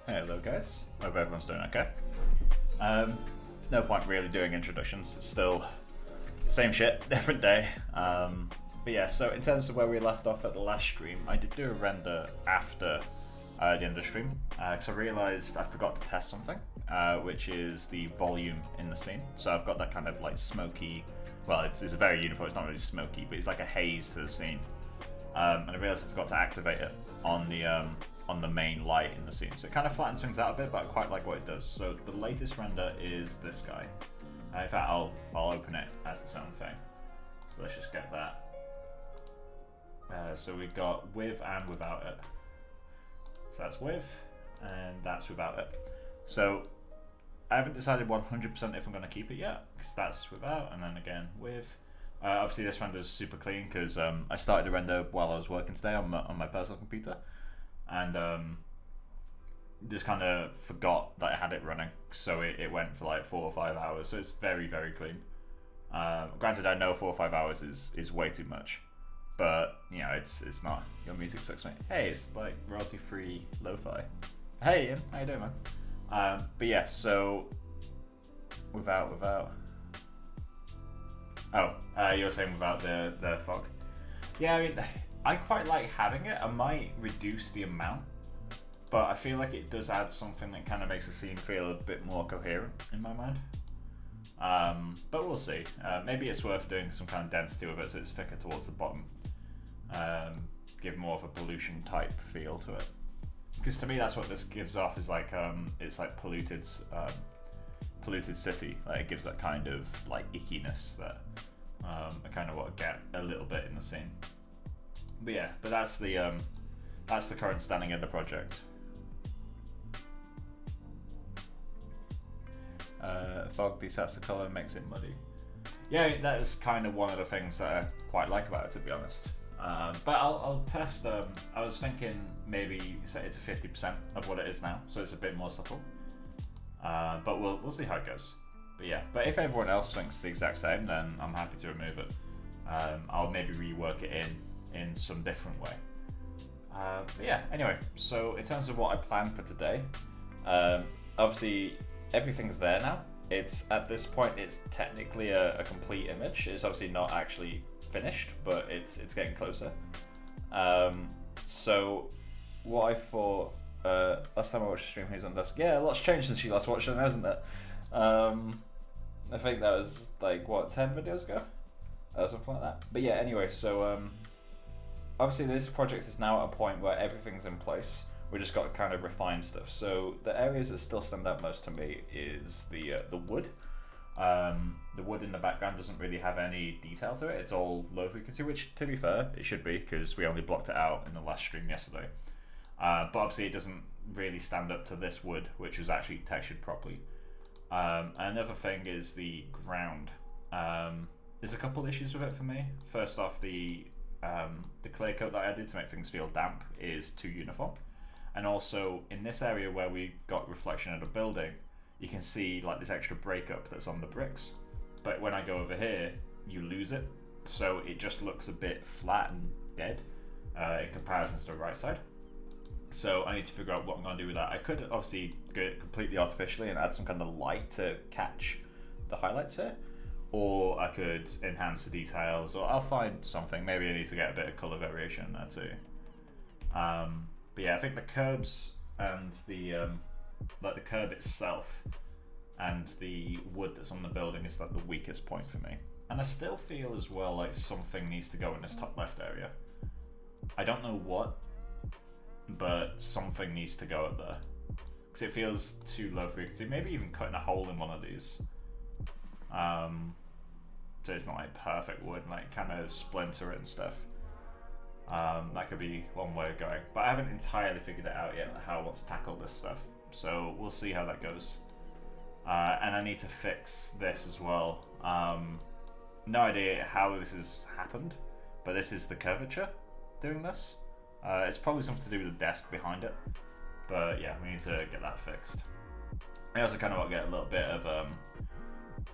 Hello guys, hope everyone's doing okay. No point really doing introductions, it's still same shit, different day. But yeah, so in terms of where we left off at the last stream, I did do a render after the end of the stream, because I realised I forgot to test something, which is the volume in the scene. So I've got that kind of like smoky, well it's very uniform, it's not really smoky, but it's like a haze to the scene. And I realised I forgot to activate it on the main light in the scene. So it kind of flattens things out a bit, but I quite like what it does. So the latest render is this guy. In fact, I'll open it as its own thing. So let's just get that. So we've got with and without it. So that's with, and that's without it. So I haven't decided 100% if I'm going to keep it yet, because that's without, and then again with. Obviously this render is super clean because I started the render while I was working today on my personal computer, and just kind of forgot that I had it running, so it went for like 4 or 5 hours, so it's very, very clean. Granted, I know 4 or 5 hours is way too much, but you know, it's not. Your music sucks, mate. Hey, it's like royalty-free lo-fi. Hey Ian, how you doing, man? But yeah, so without. Oh, you're saying without the fog. Yeah, I mean, I quite like having it. I might reduce the amount, but I feel like it does add something that kind of makes the scene feel a bit more coherent in my mind. But we'll see. Maybe it's worth doing some kind of density with it so it's thicker towards the bottom. Give more of a pollution type feel to it. Because to me that's what this gives off, is like it's like polluted city. Like it gives that kind of like ickiness that I kind of want to get a little bit in the scene. But yeah, but that's the current standing of the project. Fog desets the color, makes it muddy. Yeah, that is kind of one of the things that I quite like about it, to be honest. But I'll test. I was thinking maybe set it to 50% of what it is now, so it's a bit more subtle. But we'll see how it goes. But yeah, but if everyone else thinks the exact same, then I'm happy to remove it. I'll maybe rework it in some different way. But yeah, anyway, so in terms of what I planned for today, obviously everything's there now. It's at this point, it's technically a complete image. It's obviously not actually finished, but it's getting closer. So what I thought. Last time I watched the stream, who's on this? Yeah, a lot's changed since you last watched it, hasn't it? I think that was like, what, 10 videos ago? Something like that. But yeah, anyway, so obviously this project is now at a point where everything's in place. We just got to kind of refine stuff. So the areas that still stand out most to me is the wood. The wood in the background doesn't really have any detail to it. It's all low frequency, which to be fair, it should be, because we only blocked it out in the last stream yesterday. But obviously it doesn't really stand up to this wood, which was actually textured properly. Another thing is the ground. There's a couple issues with it for me. First off, the clear coat that I did to make things feel damp is too uniform. And also in this area where we got reflection of the building, you can see like this extra breakup that's on the bricks. But when I go over here, you lose it. So it just looks a bit flat and dead in comparison to the right side. So I need to figure out what I'm going to do with that. I could obviously go it completely artificially and add some kind of light to catch the highlights here, or I could enhance the details, or I'll find something. Maybe I need to get a bit of color variation in there too. But yeah, I think the curbs and the like the curb itself and the wood that's on the building is like the weakest point for me. And I still feel as well like something needs to go in this top left area. I don't know what, but something needs to go up there because it feels too low frequency. Maybe even cutting a hole in one of these, so it's not like perfect wood, like kind of splinter it and stuff. That could be one way of going, but I haven't entirely figured it out yet how I want to tackle this stuff. So we'll see how that goes. And I need to fix this as well. No idea how this has happened, but this is the curvature doing this. It's probably something to do with the desk behind it, but yeah, we need to get that fixed. I also kind of want to get a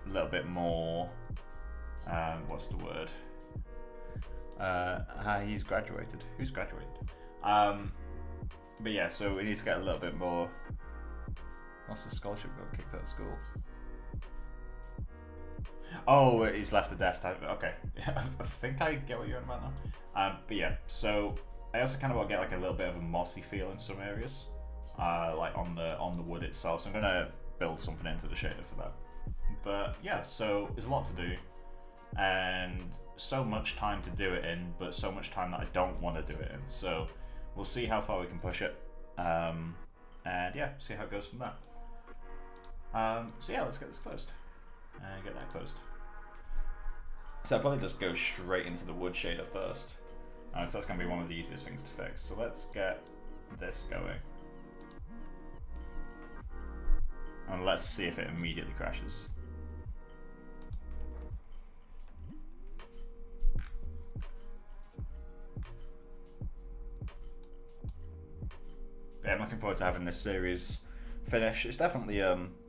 little bit more, what's the word? He's graduated. Who's graduated? But yeah, so we need to get a little bit more What's his scholarship got kicked out of school? Oh, he's left the desk type. Okay, I think I get what you're on about now. But yeah, so I also kind of want to get like a little bit of a mossy feel in some areas, like on the wood itself. So I'm gonna build something into the shader for that. But yeah, so there's a lot to do, and so much time to do it in, but so much time that I don't want to do it in. So we'll see how far we can push it, and yeah, see how it goes from there. So yeah, let's get this closed and get that closed. So I'll probably just go straight into the wood shader first, because that's going to be one of the easiest things to fix. So let's get this going. And let's see if it immediately crashes. But yeah, I'm looking forward to having this series finish. It's definitely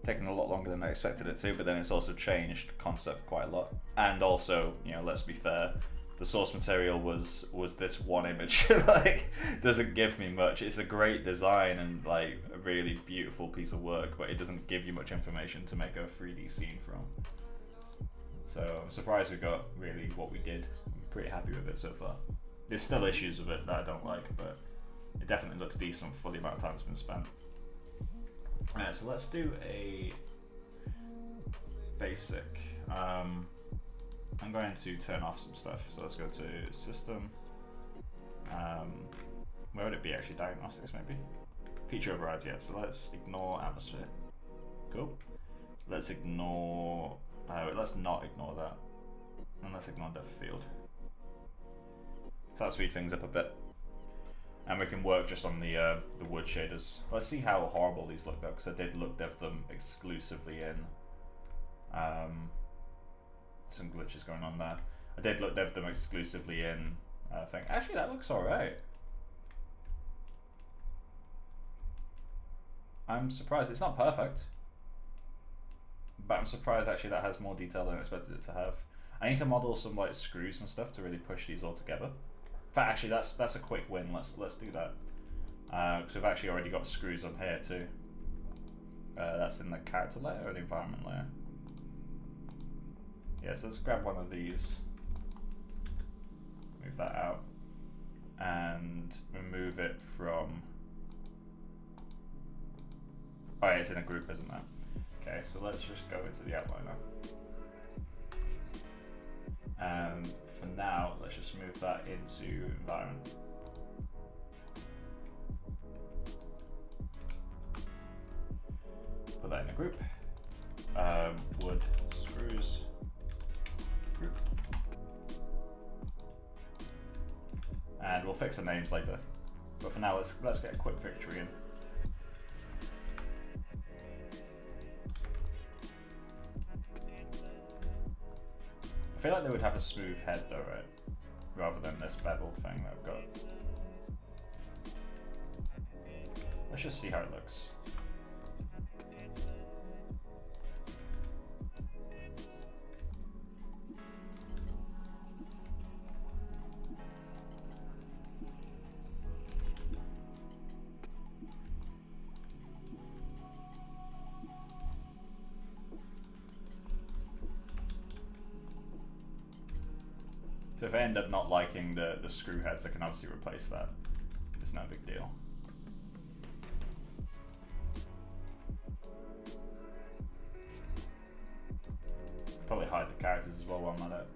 taken a lot longer than I expected it to, but then it's also changed concept quite a lot. And also, you know, let's be fair, the source material was this one image. Like, doesn't give me much. It's a great design and like a really beautiful piece of work, but it doesn't give you much information to make a 3D scene from. So I'm surprised we got really what we did. I'm pretty happy with it so far. There's still issues with it that I don't like, but it definitely looks decent for the amount of time that's been spent. Alright, so let's do a basic. I'm going to turn off some stuff, so let's go to System. Where would it be actually? Diagnostics maybe? Feature overrides, yeah, so let's ignore atmosphere. Cool. Let's ignore, let's not ignore that. And let's ignore depth of field. So that'll speed things up a bit. And we can work just on the wood shaders. Let's see how horrible these look though, because I did look dev them exclusively in. Some glitches going on there. I did look dev them exclusively in thing. Actually, that looks alright. I'm surprised. It's not perfect, but I'm surprised actually that has more detail than I expected it to have. I need to model some like screws and stuff to really push these all together. In fact, actually, that's a quick win. Let's do that because we've actually already got screws on here too. That's in the character layer or the environment layer. Yeah, so let's grab one of these, move that out, and remove it from. Oh, yeah, it's in a group, isn't it? Okay, so let's just go into the outliner. And for now, let's just move that into environment. Put that in a group. Wood, screws, group. And we'll fix the names later. But for now, let's get a quick victory in. I feel like they would have a smooth head though, right? Rather than this beveled thing that I've got. Let's just see how it looks. So if I end up not liking the screw heads, I can obviously replace that. It's no big deal. Probably hide the characters as well while I'm at it.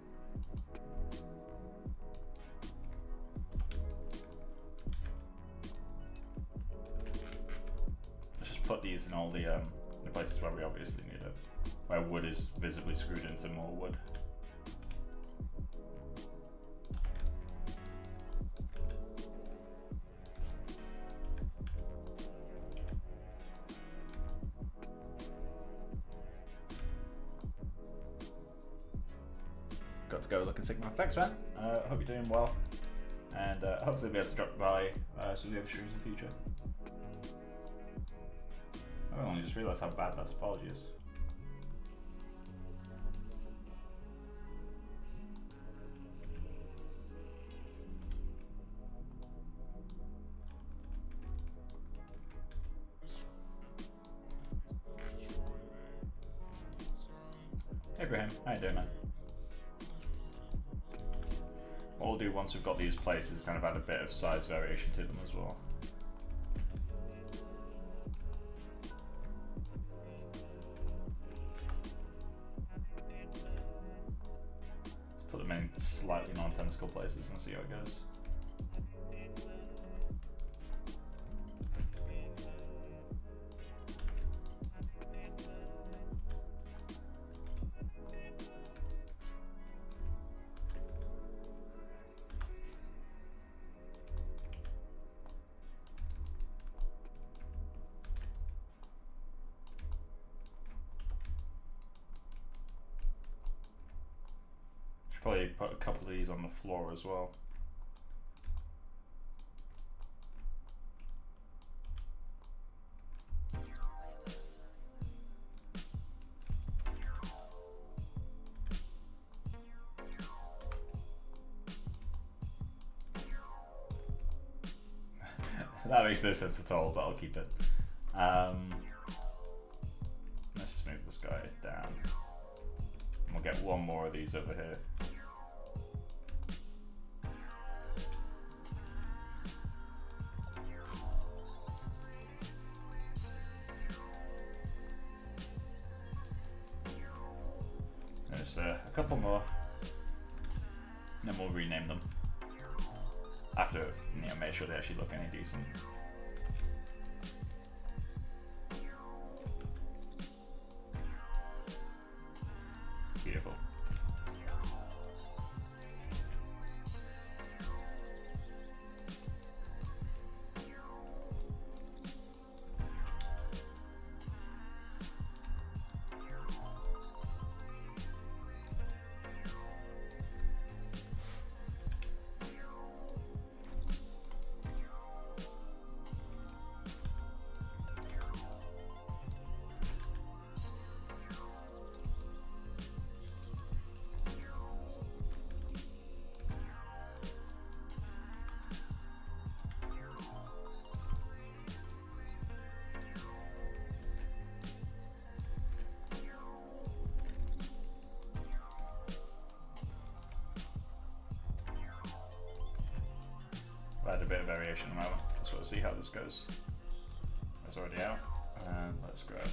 Let's just put these in all the places where we obviously need it. Where wood is visibly screwed into more wood. Got to go looking Sigma. Thanks, man. Hope you're doing well, and hopefully be able to drop by some of the other streams in the future. I only just realised how bad that topology is. Abraham, how you doing, man? What we'll do once we've got these places is kind of add a bit of size variation to them as well. Let's put them in slightly nonsensical places and see how it goes. Probably put a couple of these on the floor as well. That makes no sense at all, but I'll keep it. Let's just move this guy down. And we'll get one more of these over here. There's a couple more, and then we'll rename them after I've made sure they actually look any decent. Beautiful. Add a bit of variation in a moment to sort of see how this goes. That's already out, and let's grab.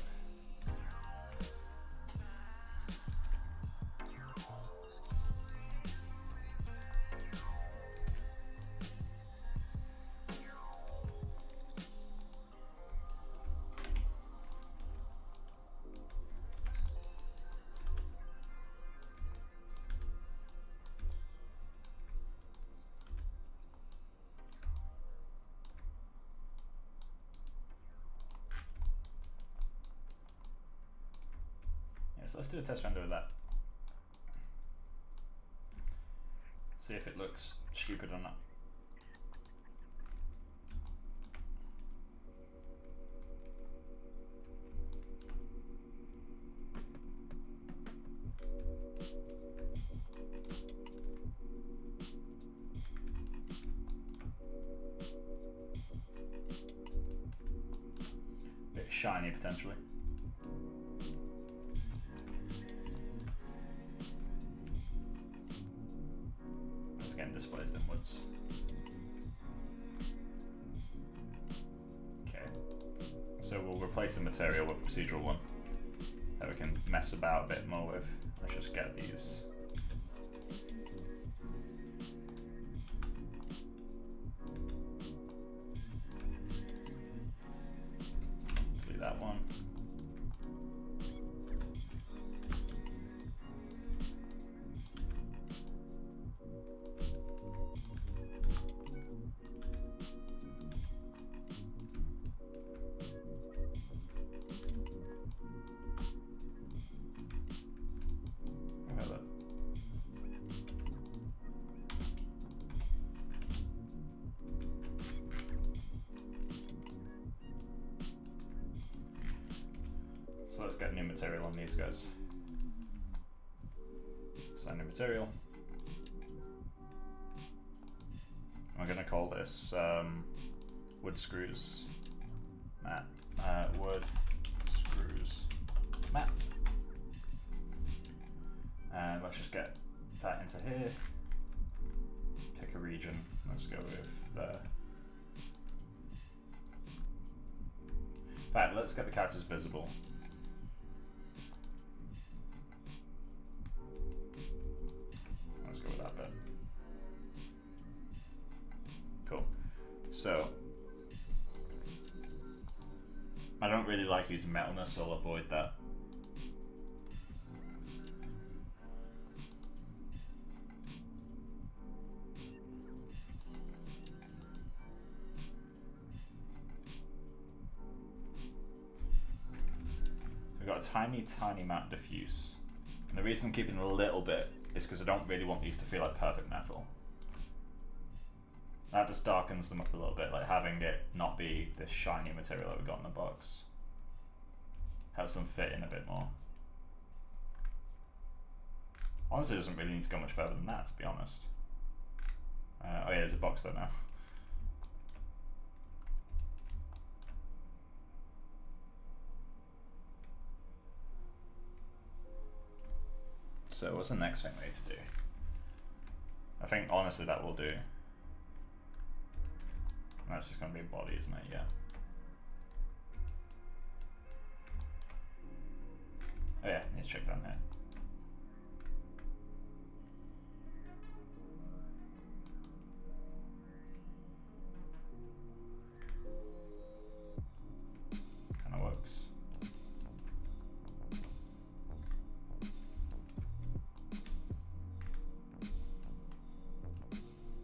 So let's do a test render with that. See if it looks stupid or not. Bit shiny potentially. Getting displaced inwards. Okay, so we'll replace the material with procedural one that we can mess about a bit more with. Let's just get these. Do that one. So let's get new material on these guys. So new material. We're going to call this wood screws mat. Wood screws mat. let's just get that into here. Pick a region. Let's go with there. In fact, let's get the characters visible. Let's go with that bit. Cool. So, I don't really like using metalness, so I'll avoid that. We've got a tiny, tiny amount of diffuse. And the reason I'm keeping a little bit is because I don't really want these to feel like perfect metal. That just darkens them up a little bit, like having it not be this shiny material that we got in the box. Helps them fit in a bit more. Honestly, it doesn't really need to go much further than that, to be honest. Oh yeah, there's a box there now. So what's the next thing we need to do? I think honestly that will do. And that's just going to be a body, isn't it? Yeah. Oh yeah, need to check down here. Kind of works.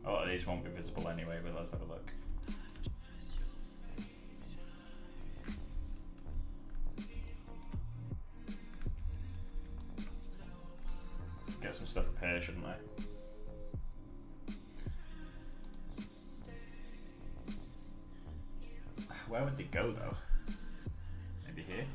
Oh, these won't be visible anyway, but let's have a look. Get some stuff up here, shouldn't I? Where would they go though? Maybe here?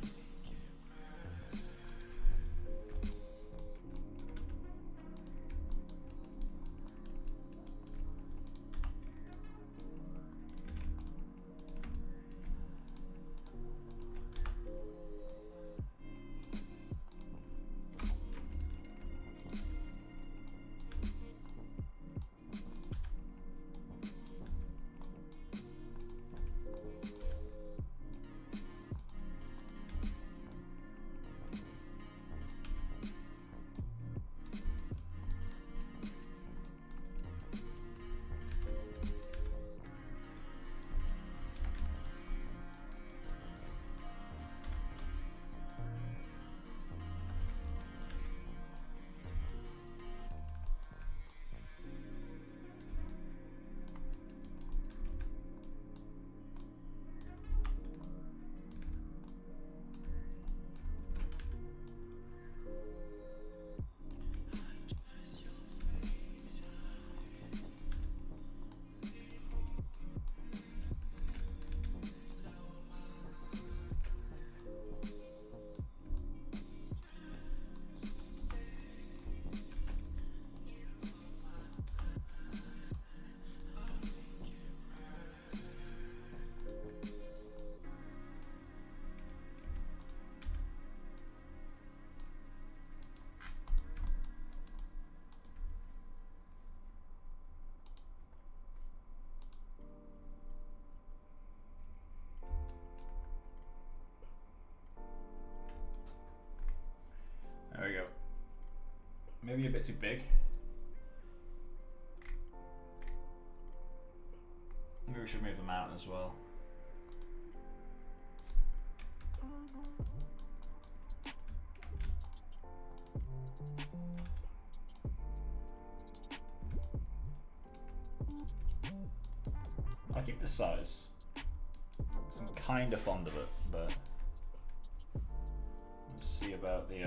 There we go. Maybe a bit too big. Maybe we should move them out as well. I keep this size. I'm kind of fond of it, but let's see about the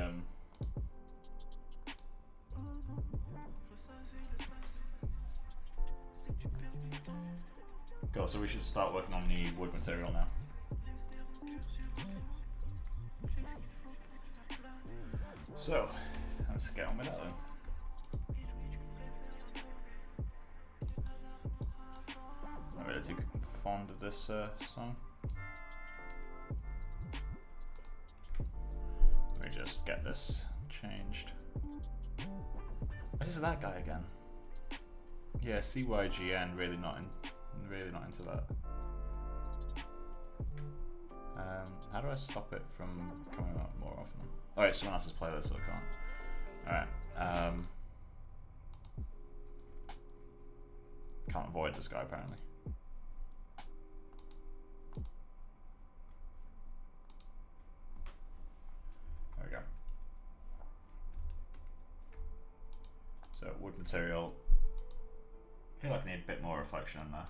Cool, so we should start working on the wood material now. So, let's get on with that then. Not really too fond of this song. Let me just get this changed. is that guy again? Yeah, CYGN. Really not into that. How do I stop it from coming up more often? Oh, it's someone else's playlist, so I can't. Alright. Can't avoid this guy apparently. There we go. So wood material. I feel like I need a bit more reflection in there.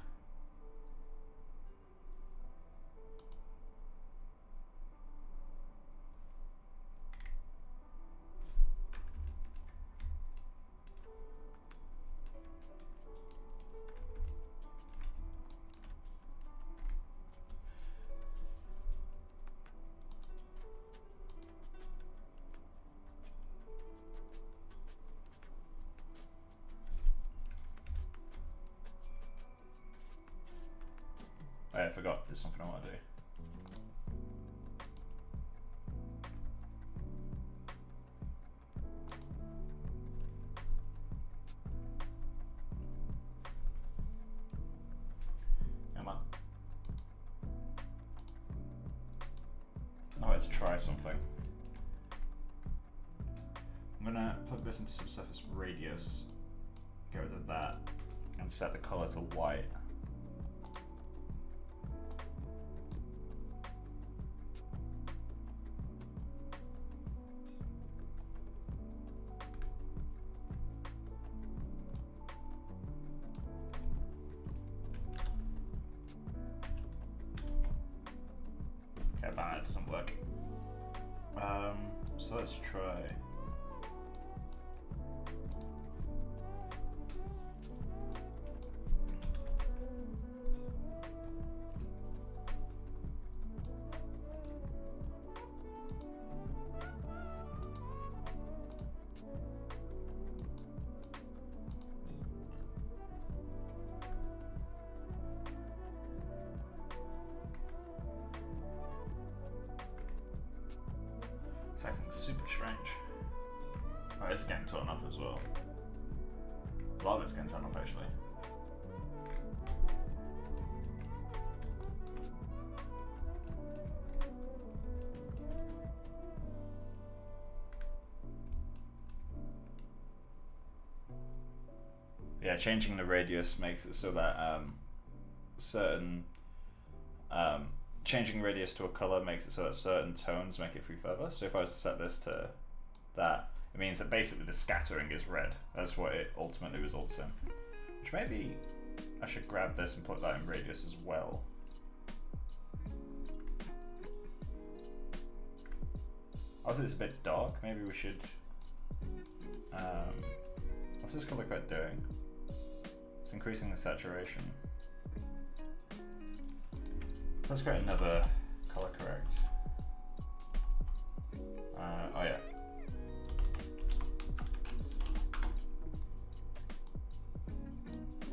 I forgot there's something I want to do. Come on. Now let's try something. I'm gonna plug this into subsurface radius, get rid of that, and set the color to white. That doesn't work. So let's try. Acting super strange. Oh, this is getting turned up as well. A lot of it's getting turned up actually. Yeah, changing the radius makes it so that changing radius to a color makes it so that certain tones make it through further. So if I was to set this to that, it means that basically the scattering is red. That's what it ultimately results in. Which maybe I should grab this and put that in radius as well. Also, it's a bit dark. Maybe we should. What's this color code doing? It's increasing the saturation. Let's create another color correct. Oh yeah.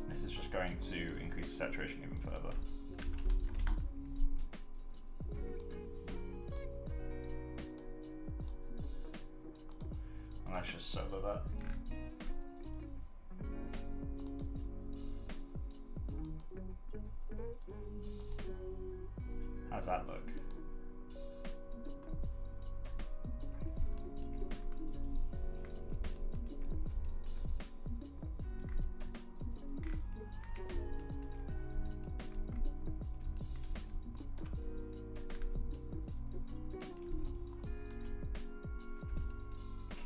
This is just going to increase saturation even further. And let's just solo that. How's that look?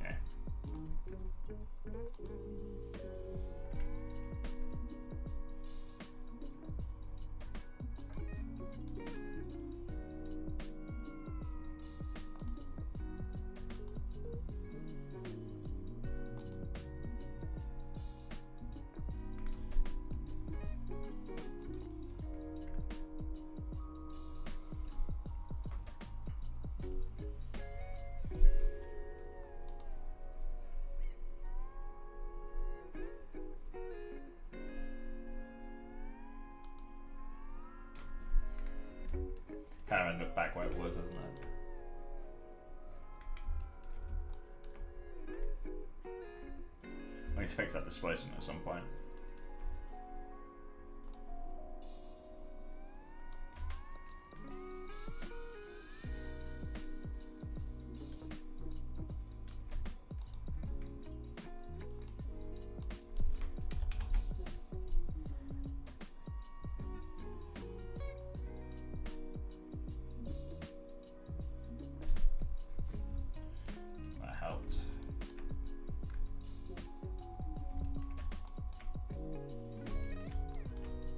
Okay. Kind of ended up back where it was, isn't it? We need to to fix that displacement at some point. That helped.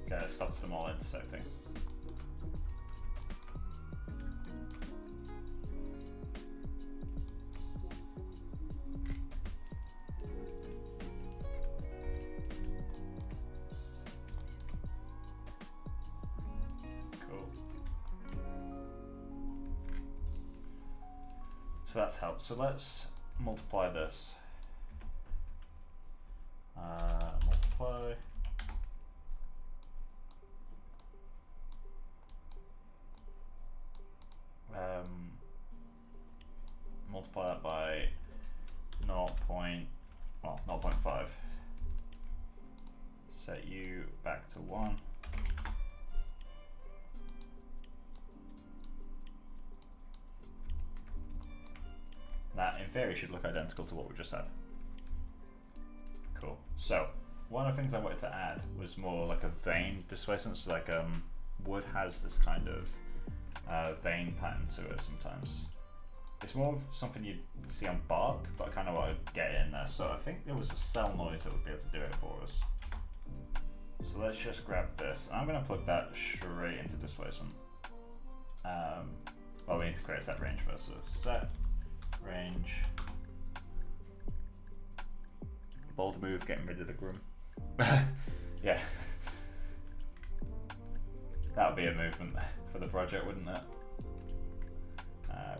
Okay, it stops them all intersecting. Cool. So that's helped. So let's multiply this. Multiply. Multiply that by 0.5. Set U back to 1. That in theory should look identical to what we just had. Cool. So one of the things I wanted to add was more like a vein displacement. So like wood has this kind of vein pattern to it sometimes. It's more of something you'd see on bark, but I kind of want to get it in there. So I think there was a cell noise that would be able to do it for us. So let's just grab this. I'm going to plug that straight into displacement. Well, we need to create a set range first. So set range. Bold move, getting rid of the groom. Yeah. That would be a movement for the project, wouldn't it?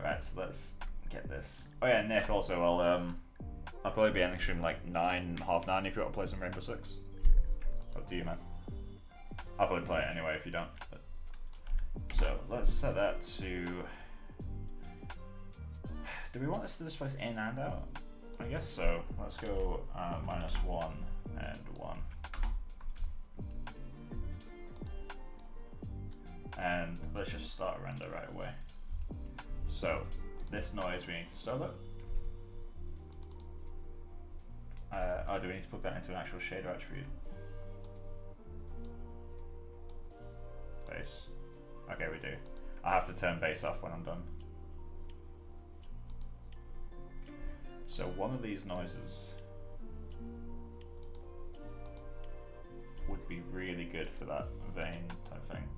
Right, so let's get this. Oh yeah, Nick, also, I'll probably be ending stream like 9, half 9 if you want to play some Rainbow Six. Up to you, man. I'll probably play it anyway if you don't. But. So let's set that to. Do we want this to displace in and out? I guess so. Let's go -1 and 1. And let's just start a render right away. So this noise we need to solo. Oh, do we need to put that into an actual shader attribute? Base. Okay, we do. I have to turn base off when I'm done. So one of these noises would be really good for that vein type thing.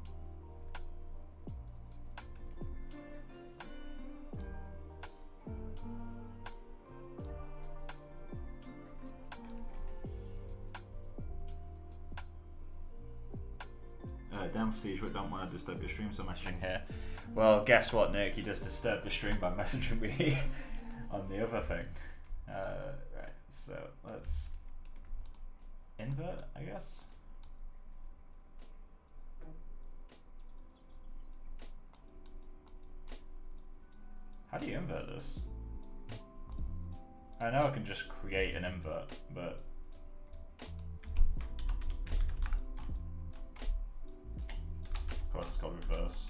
Down for siege, but don't want to disturb your stream, so messaging here. Well, guess what, Nick? You just disturbed the stream by messaging me on the other thing. Right, so let's invert, I guess. How do you invert this? I know I can just create an invert, but of course it's called reverse.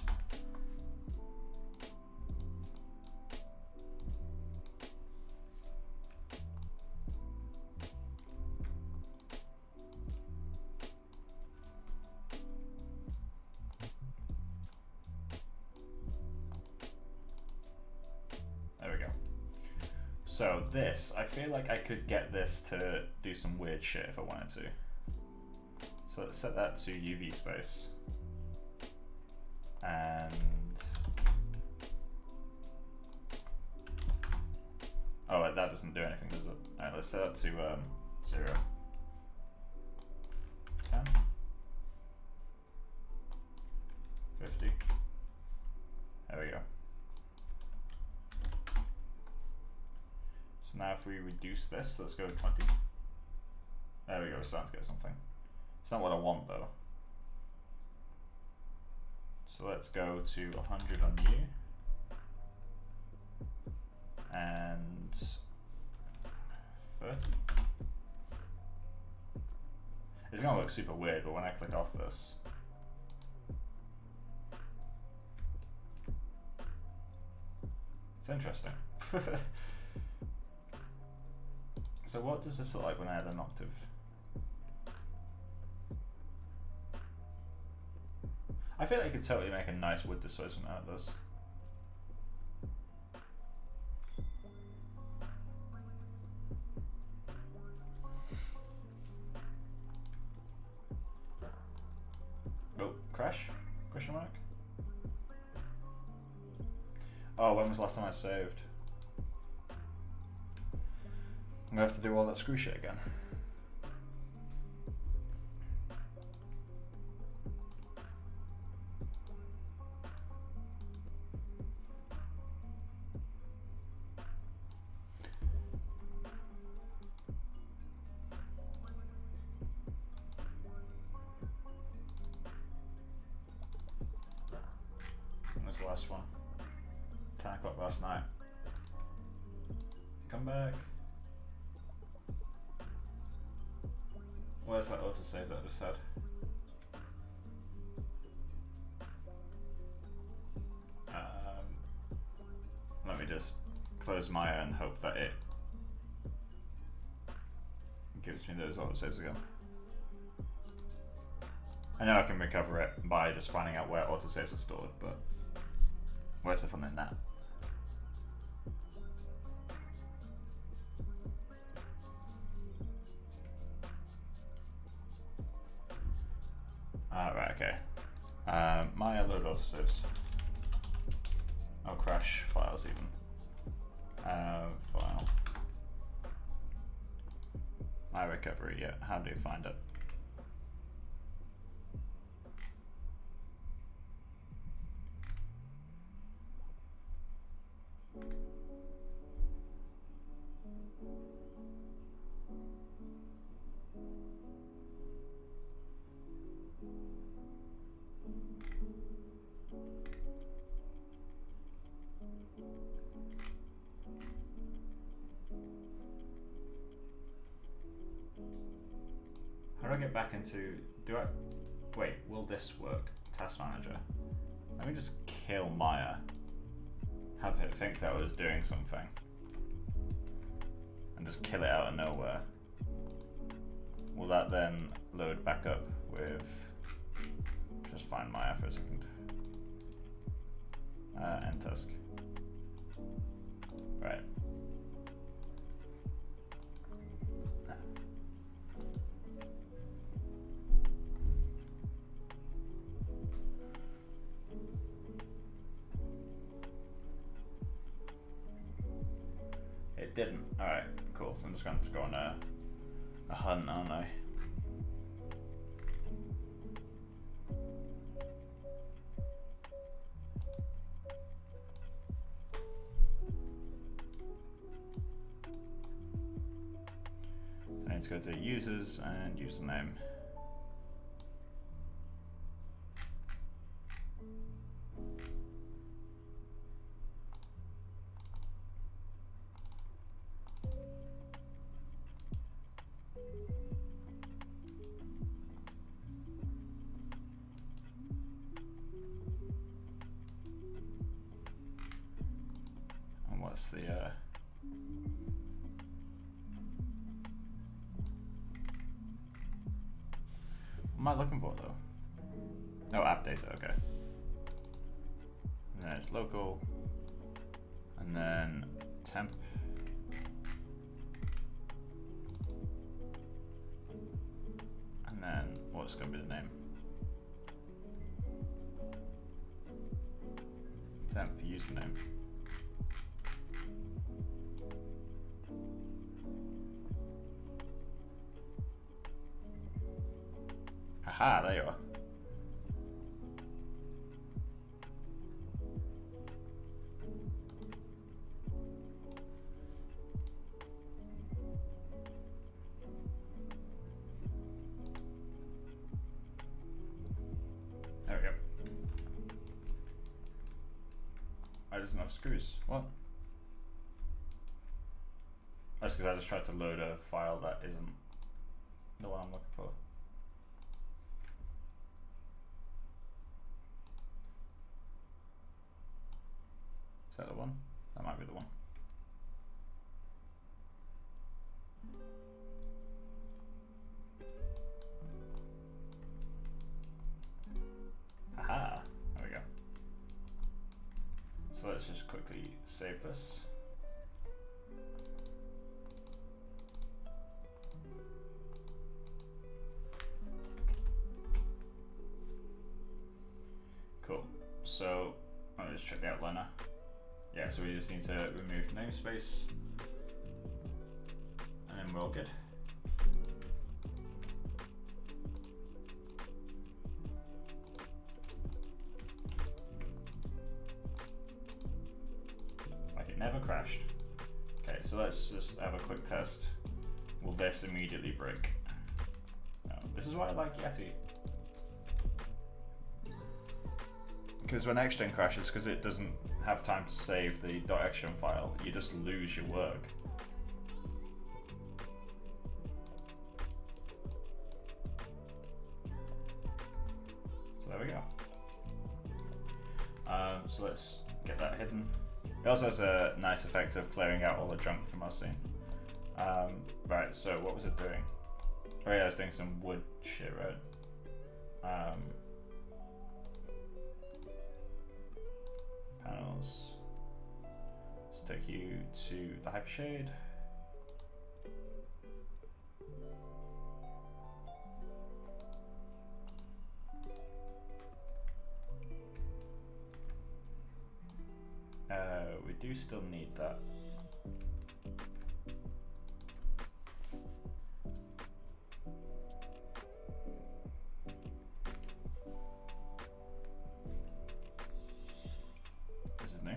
There we go. So this, I feel like I could get this to do some weird shit if I wanted to. So let's set that to UV space. And oh, that doesn't do anything, does it? Alright, let's set that to 0, 10, 50. There we go. So now if we reduce this, let's go to 20. There we go, we're starting to get something. It's not what I want though. So let's go to 100 on U and 30. It's gonna look super weird, but when I click off this, it's interesting. So what does this look like when I add an octave? I feel like you could totally make a nice wood displacement out of this. Oh, crash? Question mark? Oh, when was the last time I saved? I'm gonna have to do all that screw shit again. When was the last one? 10 o'clock last night. Come back. Where's that autosave that I just had? Let me just close Maya and hope that it gives me those autosaves again. I know I can recover it by just finding out where autosaves are stored, but where's the fun in that? Right, okay. Maya load autosaves. Oh, crash files even. File. My recovery, yeah. How do you find it? How do I get back into, wait, will this work? Task manager. Let me just kill Maya. Have it think that I was doing something. And just kill it out of nowhere. Will that then load back up with, just find Maya for a second. End task. Right. It didn't. Alright, cool. So I'm just going to go on a hunt, aren't I? So I need to go to users and username. What's the what am I looking for though? Oh, app data, okay. And then it's local, and then temp. And then what's going to be the name? Temp username. Aha, there you are. There we go. There's enough screws. What? That's because I just tried to load a file that isn't the one I'm looking for. that the one? That might be the one. Aha! There we go. So let's just quickly save this. Cool. So let's check the outliner. Yeah, so we just need to remove namespace, and then we're all good. Like it never crashed. Okay, so let's just have a quick test. Will this immediately break? No. This is why I like Yeti. Because when Xgen crashes, because it doesn't have time to save the .xgen file, you just lose your work. So there we go. So let's get that hidden. It also has a nice effect of clearing out all the junk from our scene. Right, so what was it doing? Oh yeah, I was doing some wood shit, right? Panels. Let's take you to the hypershade. We do still need that. This is new.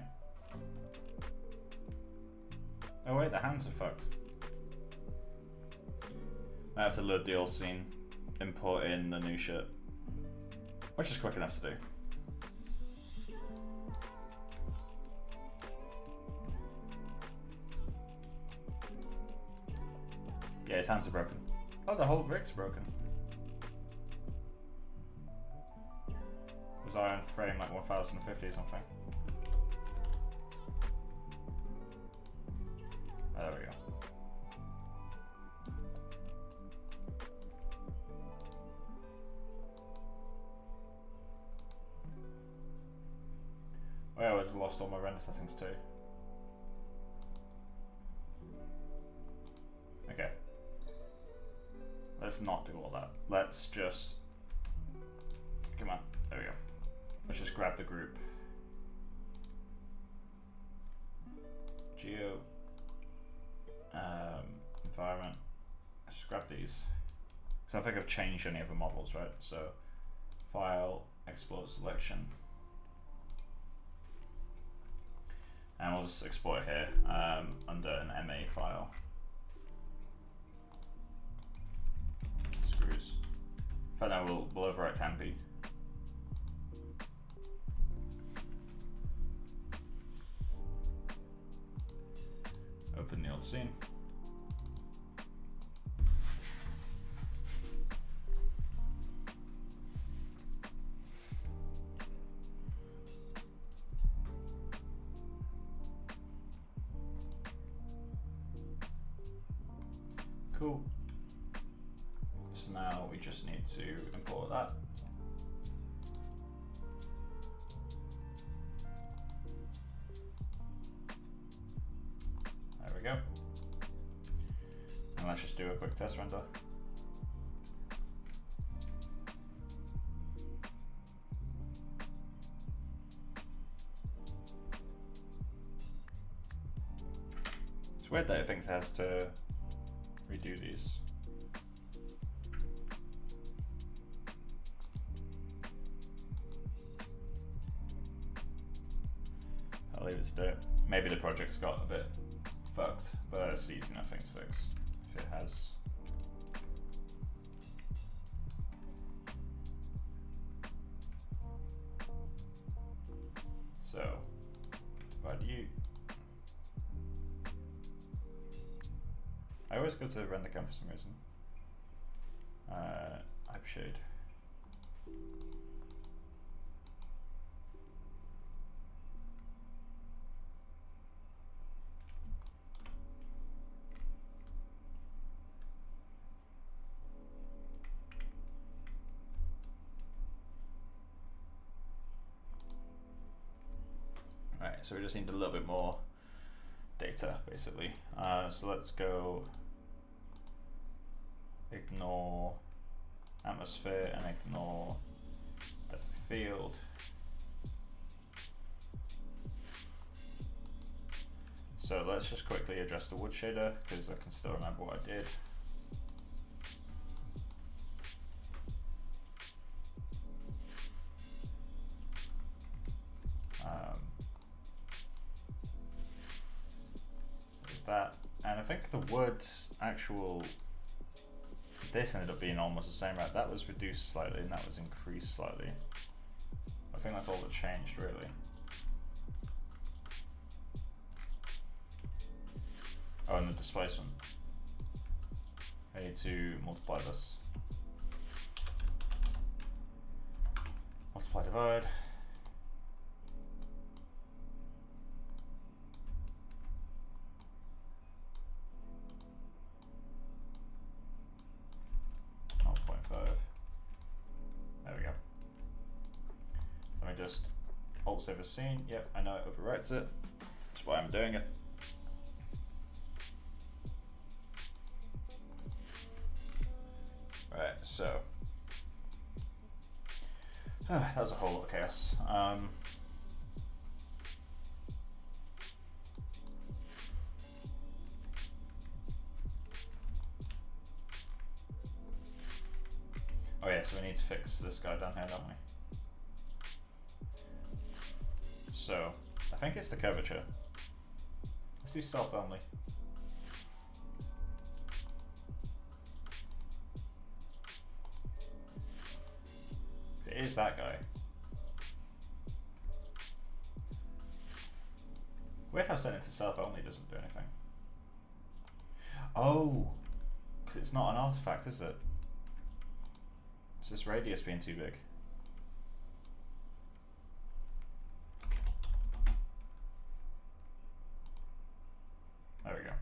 Oh wait, the hands are fucked. I have to load the old scene, import in the new shit, which is quick enough to do. Yeah, his hands are broken. Oh, the whole rig's broken. Was I on frame like 1050 or something? Oh, there we go. Oh yeah, I've lost all my render settings too. Okay. Let's not do all that. Let's just, come on, there we go. Let's just grab the group. Geo, environment, let's just grab these. So I think I've changed any of the models, right? So file, export selection. And we'll just export it here under an MA file. Screws. For now, we'll overwrite Tempe. Open the old scene. Cool. So now we just need to import that. There we go. And let's just do a quick test render. It's weird that it thinks it has to redo these. I'll leave it to do it. Maybe the project's got a bit fucked, but it's easy enough thing to fix if it has. So, why do you? I always go to render cam for some reason. Hypershade. so we just need a little bit more data, basically. So let's go ignore atmosphere and ignore the field. So let's just quickly adjust the wood shader because I can still remember what I did. That, and I think the wood's actual, this ended up being almost the same, right? That was reduced slightly and that was increased slightly. I think that's all that changed, really. Oh, and the displacement. I need to multiply this. Multiply, divide. There we go. Let me just alt-save a scene. Yep, I know it overwrites it. That's why I'm doing it. Right, so that was a whole lot of chaos. Oh yeah, so we need to fix this guy down here, don't we? So, I think it's the curvature. Let's do self only. It is that guy. Weird how setting it to self only doesn't do anything. Oh, because it's not an artifact, is it? Is this radius being too big? There we go.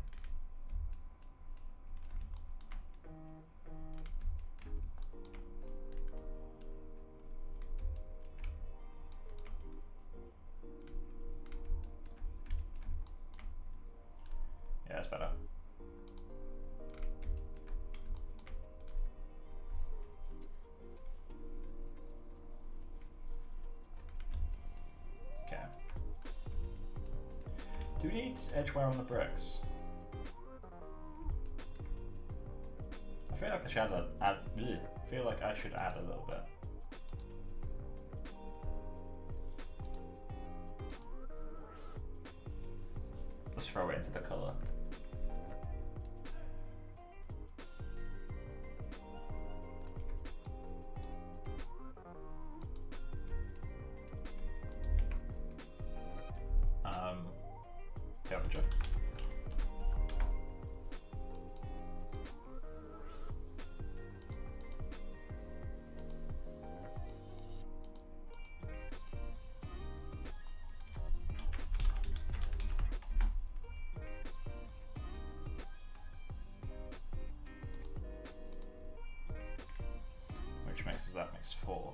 Yeah, that's better. Do we need edge wear on the bricks? I feel like I should add a little bit. Let's throw it into the color. Temperature. Which mixes that makes 4.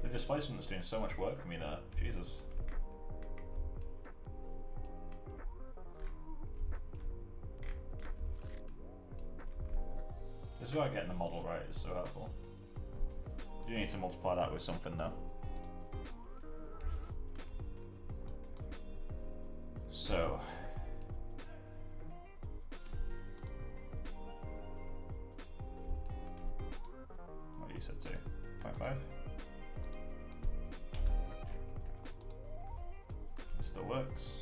The displacement is doing so much work for me there. Jesus. This is why getting the model right is so helpful. You need to multiply that with something though. So. What do you set to? 0.5? Still works.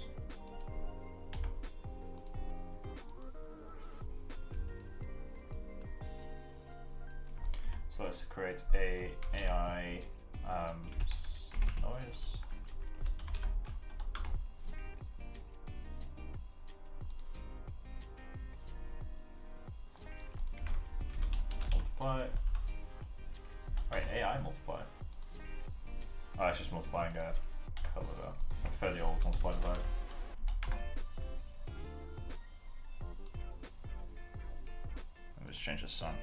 So let's create a AI noise. Oh, it's just multiplying a colour though. I prefer the old multiply divide. Let's change the sun.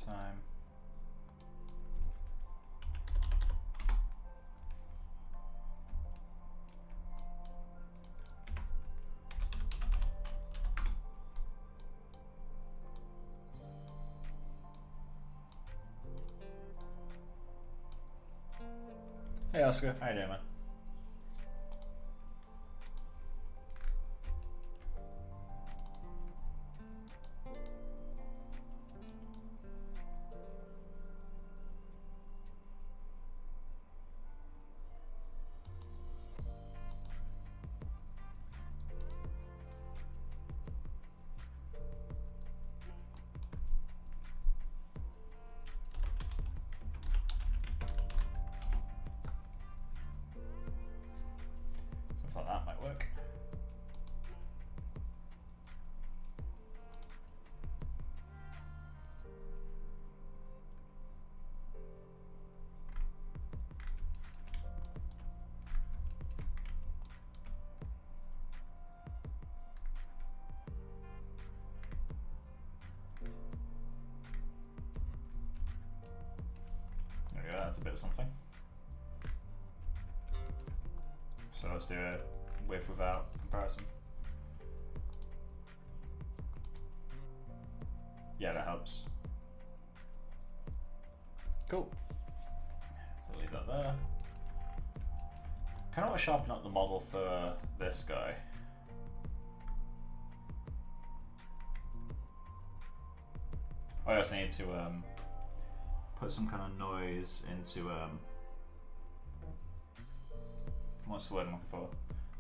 Time. Hey Oscar, how you doing, man? Something like that might work. There we go, that's a bit of something. So let's do a with without comparison. Yeah, that helps. Cool. So leave that there. Kind of want to sharpen up the model for this guy. I also need to put some kind of noise into what's the word I'm looking for?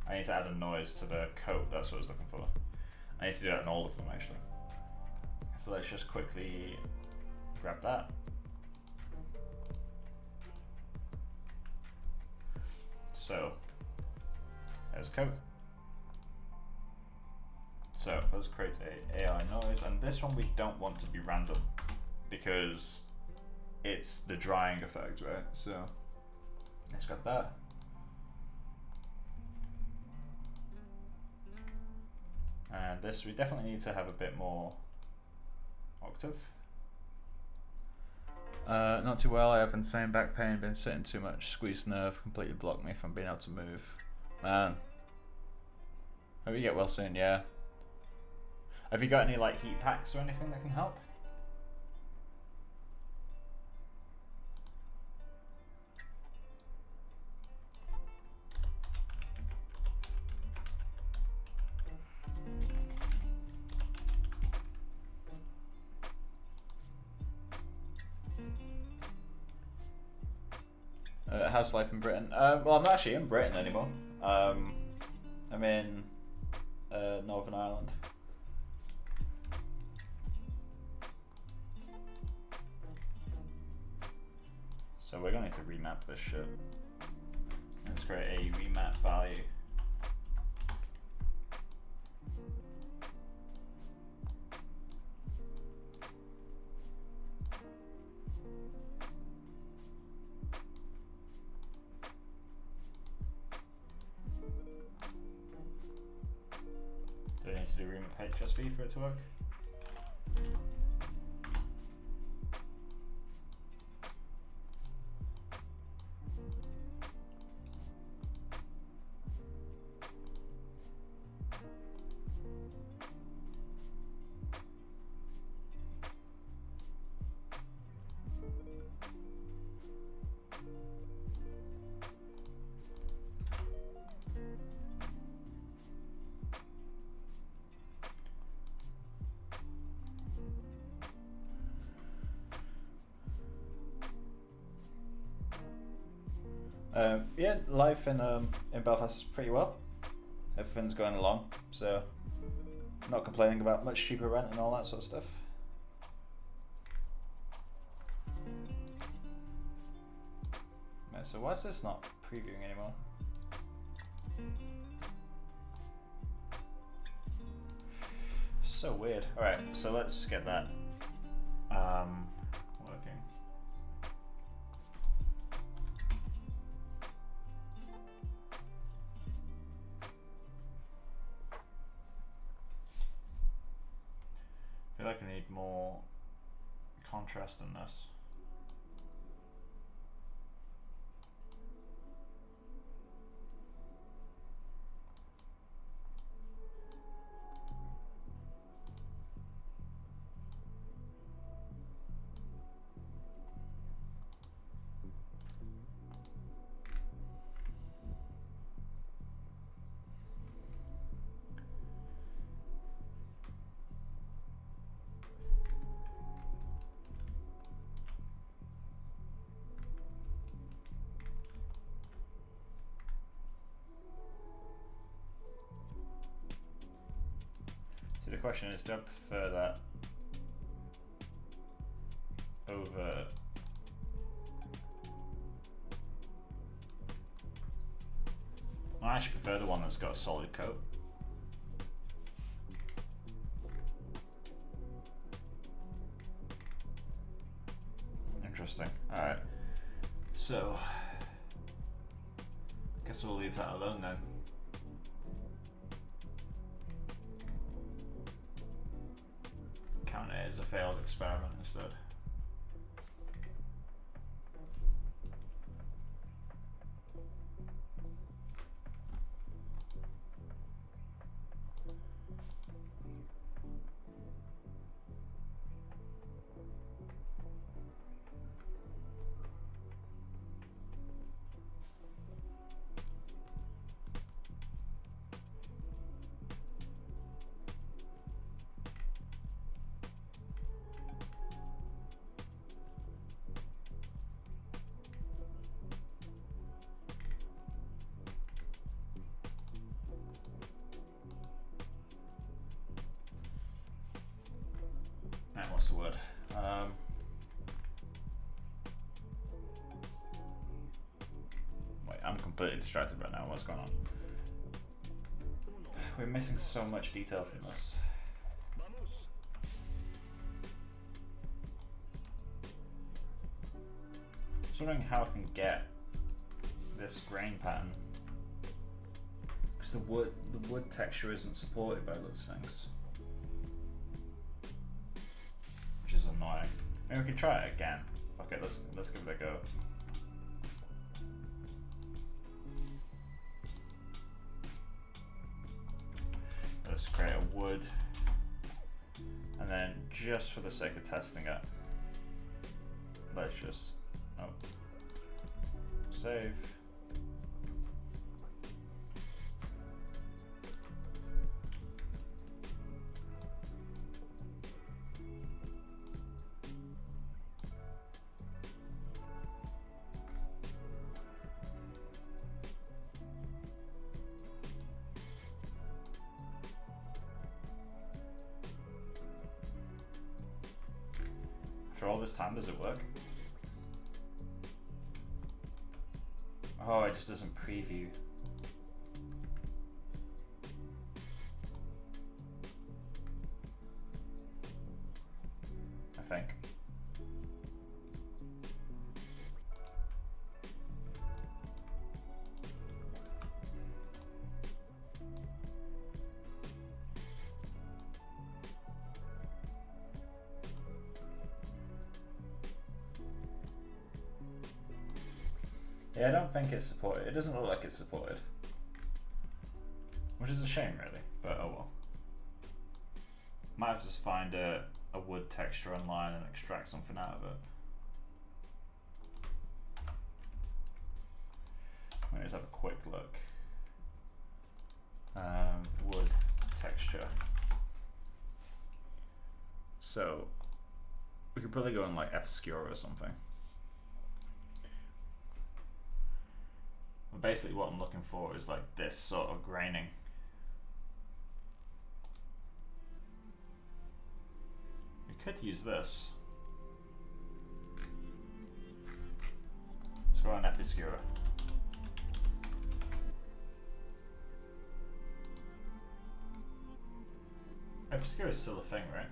I need to add a noise to the coat, that's what I was looking for. I need to do that in all of them actually. So let's just quickly grab that. So, there's coat. So let's create a AI noise, and this one we don't want to be random because it's the drying effect, right? So let's grab that. And this, we definitely need to have a bit more octave. Not too well, I have insane back pain, been sitting too much, squeezed nerve, completely blocked me from being able to move. Man. Hope you get well soon, yeah. Have you got any like heat packs or anything that can help? How's life in Britain? Well, I'm not actually in Britain anymore. I'm in Northern Ireland. So we're going to need to remap this shit. Let's create a remap value. Do I need to do remap HSV for it to work? Yeah, life in Belfast is pretty well. Everything's going along, so not complaining about much cheaper rent and all that sort of stuff. Right, so why is this not previewing anymore? so weird. Alright, so let's get that working. I feel like I need more contrast in this. The question is, do I prefer that over I actually prefer the one that's got a solid coat. Interesting. Alright. So guess we'll leave that alone then. Count it as a failed experiment instead. What's the word? Wait, I'm completely distracted right now. What's going on? We're missing so much detail from this. I was wondering how I can get this grain pattern, because the wood texture isn't supported by those things. Is annoying. Maybe we can try it again. Okay, let's give it a go. Let's create a wood, and then just for the sake of testing it, let's just save. After all this time, does it work? Oh, it just doesn't preview. I think. Yeah, I don't think it's supported. It doesn't look like it's supported. Which is a shame, really, but oh well. Might have to just find a wood texture online and extract something out of it. Let me just have a quick look. Wood texture. So, we could probably go on like Obscura or something. Basically what I'm looking for is like this sort of graining. We could use this. Let's go on Obscura. Obscure is still a thing, right?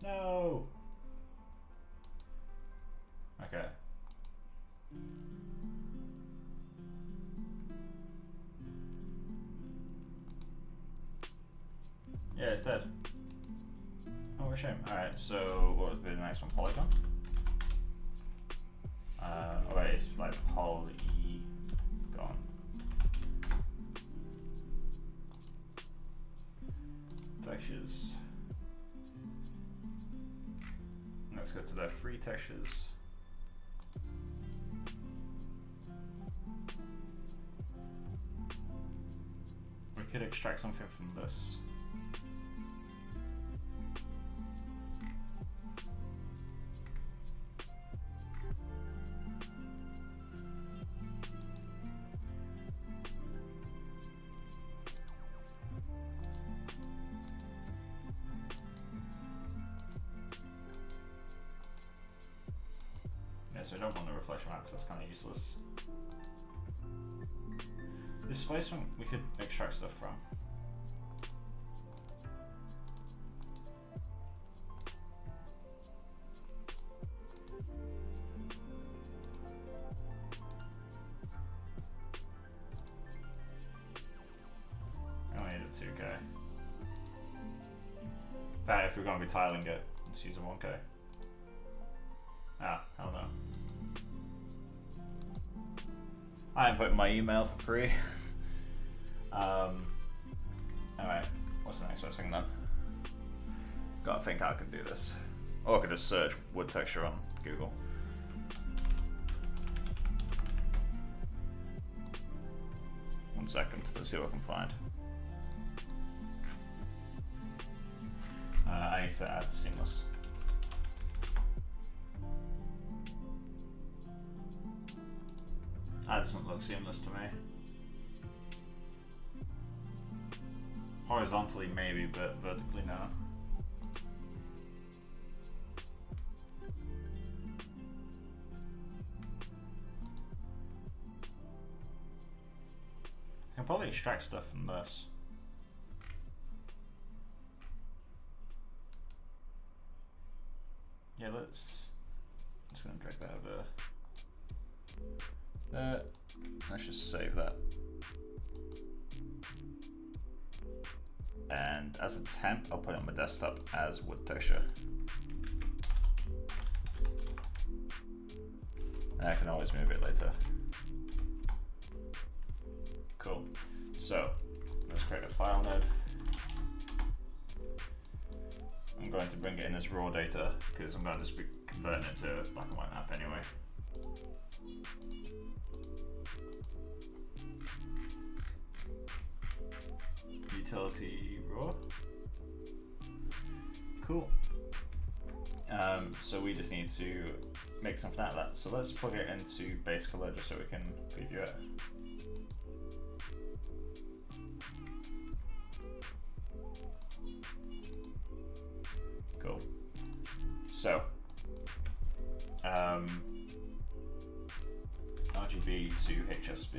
No. Okay. Yeah, it's dead. Oh, what a shame. Alright, so what would be the next one? Polygon? Okay, it's like polygon. Textures. Let's go to the free textures. We could extract something from this. Yeah, so I don't want the reflection map because that's kind of useless. Displacement we could extract stuff from. I only need a 2K. In fact, if we're going to be tiling it, let's use a 1K. Ah, hell no. I am putting my email for free. Alright, what's the next best thing then? Gotta think how I can do this. Or I could just search wood texture on Google. One second, let's see what I can find. I need to add seamless. That doesn't look seamless to me. Horizontally maybe, but vertically no. I can probably extract stuff from this. Yeah, let's gonna drag that over. Let's just save that. And as a temp, I'll put it on my desktop as wood texture. And I can always move it later. Cool. So let's create a file node. I'm going to bring it in as raw data because I'm going to just be converting it to a black and white map anyway. Utility raw. Cool. So we just need to make something out of that. So let's plug it into base color just so we can preview it. Cool. So RGB to HSV.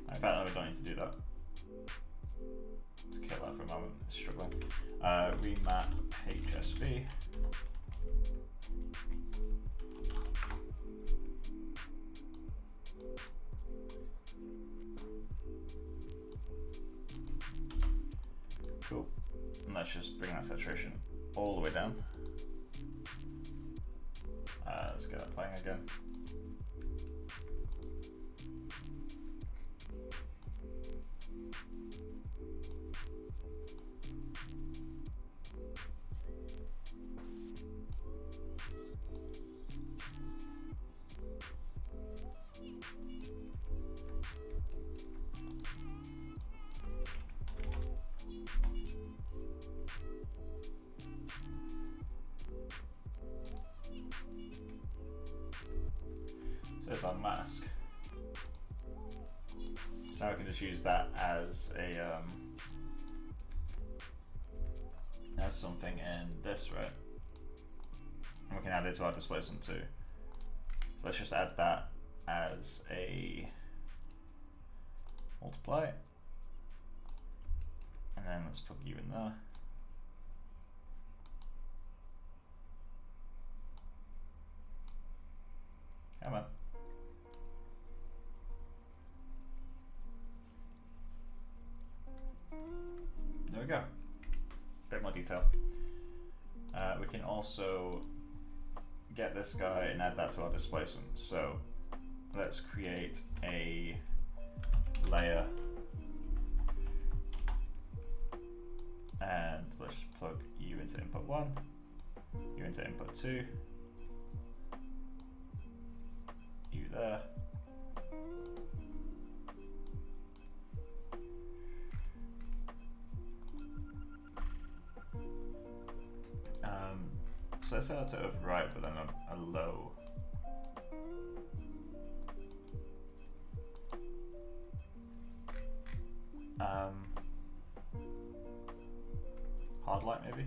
In fact, no, we don't need to do that. Let's kill that for a moment, it's struggling. Remap HSV. Cool. And let's just bring that saturation all the way down. Let's get that playing again. So it's on mask. So now we can just use that as a as something in this, right? And we can add it to our displacement too. So let's just add that as a multiply. And then let's plug you in there. Come on. There we go. Bit more detail. We can also get this guy and add that to our displacement. So let's create a layer and let's plug you into input 1, you into input 2, you there. So let's set it to override, but then a low. Hard light maybe?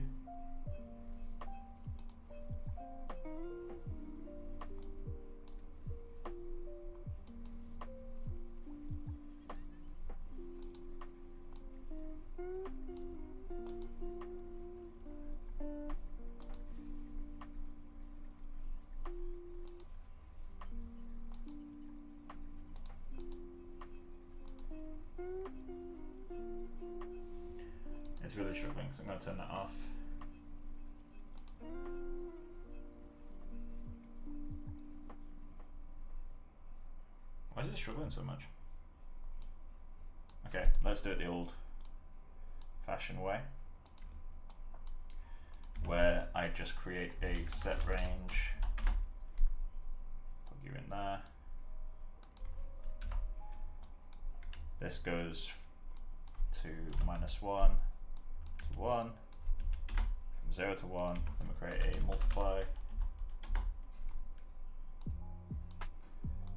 It's really struggling, so I'm going to turn that off. Why is it struggling so much? Okay, let's do it the old fashioned way, where I just create a set range, plug you in there. This goes to -1 to 1, from 0 to 1, then we create a multiply,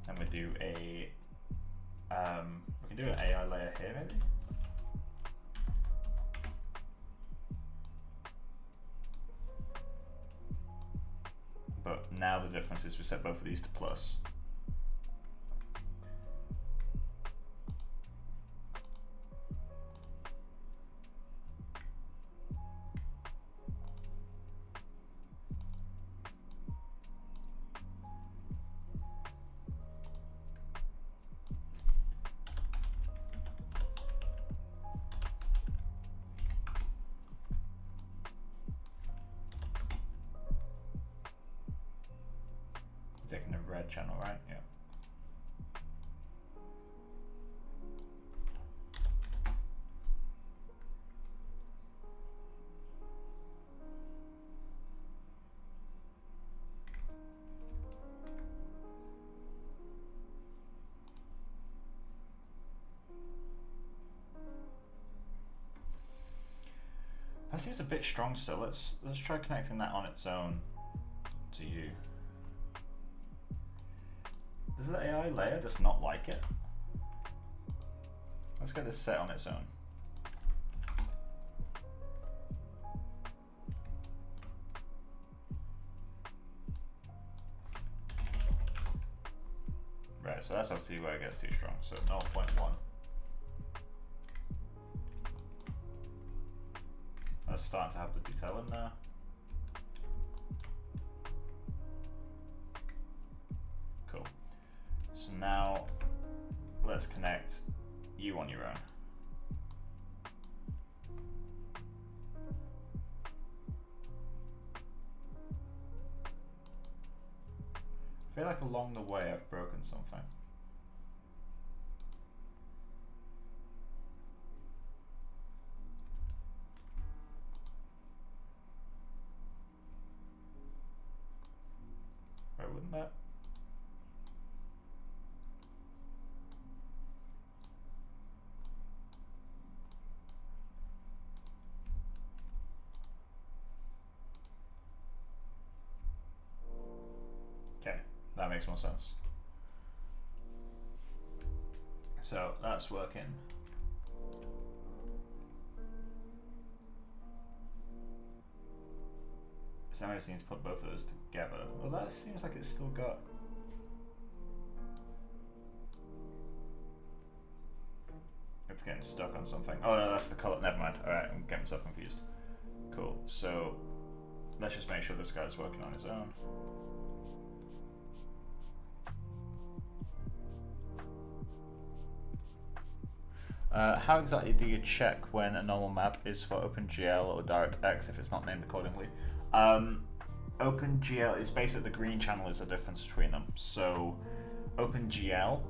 and we do a, we can do an AI layer here maybe? But now the difference is we set both of these to plus. Taking the red channel, right? Yeah. That seems a bit strong still. Let's try connecting that on its own to you. Does the AI layer just not like it? Let's get this set on its own. Right, so that's obviously where it gets too strong. So 0.1. That's starting to have the detail in there. Cool. So now let's connect you on your own. I feel like along the way I've broken something. Right, wouldn't that? Okay, that makes more sense. So that's working. So I just need to put both of those together. Well, that seems like it's still got. It's getting stuck on something. Oh no, that's the color. Never mind. Alright, I'm getting myself confused. Cool. So let's just make sure this guy's working on his own. How exactly do you check when a normal map is for OpenGL or DirectX if it's not named accordingly? OpenGL is basically the green channel is the difference between them. So OpenGL,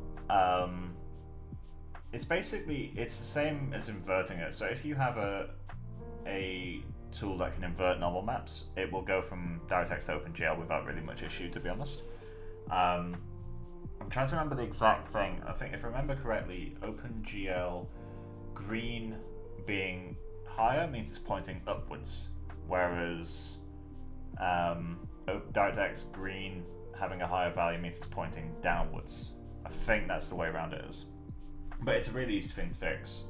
it's the same as inverting it. So if you have a tool that can invert normal maps, it will go from DirectX to OpenGL without really much issue, to be honest. I'm trying to remember the exact thing. I think if I remember correctly, OpenGL green being higher means it's pointing upwards, whereas DirectX green having a higher value means it's pointing downwards. I think that's the way around it is. But it's a really easy thing to fix.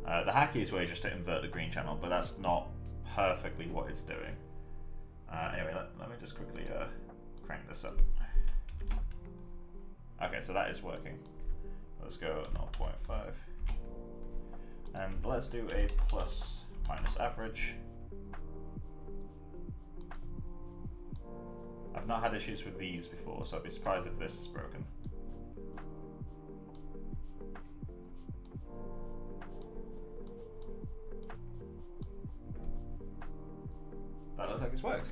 The hackiest way is just to invert the green channel, but that's not perfectly what it's doing. Anyway, let me just quickly crank this up. Okay, so that is working. Let's go 0.5. And let's do a plus minus average. I've not had issues with these before, so I'd be surprised if this is broken. That looks like it's worked.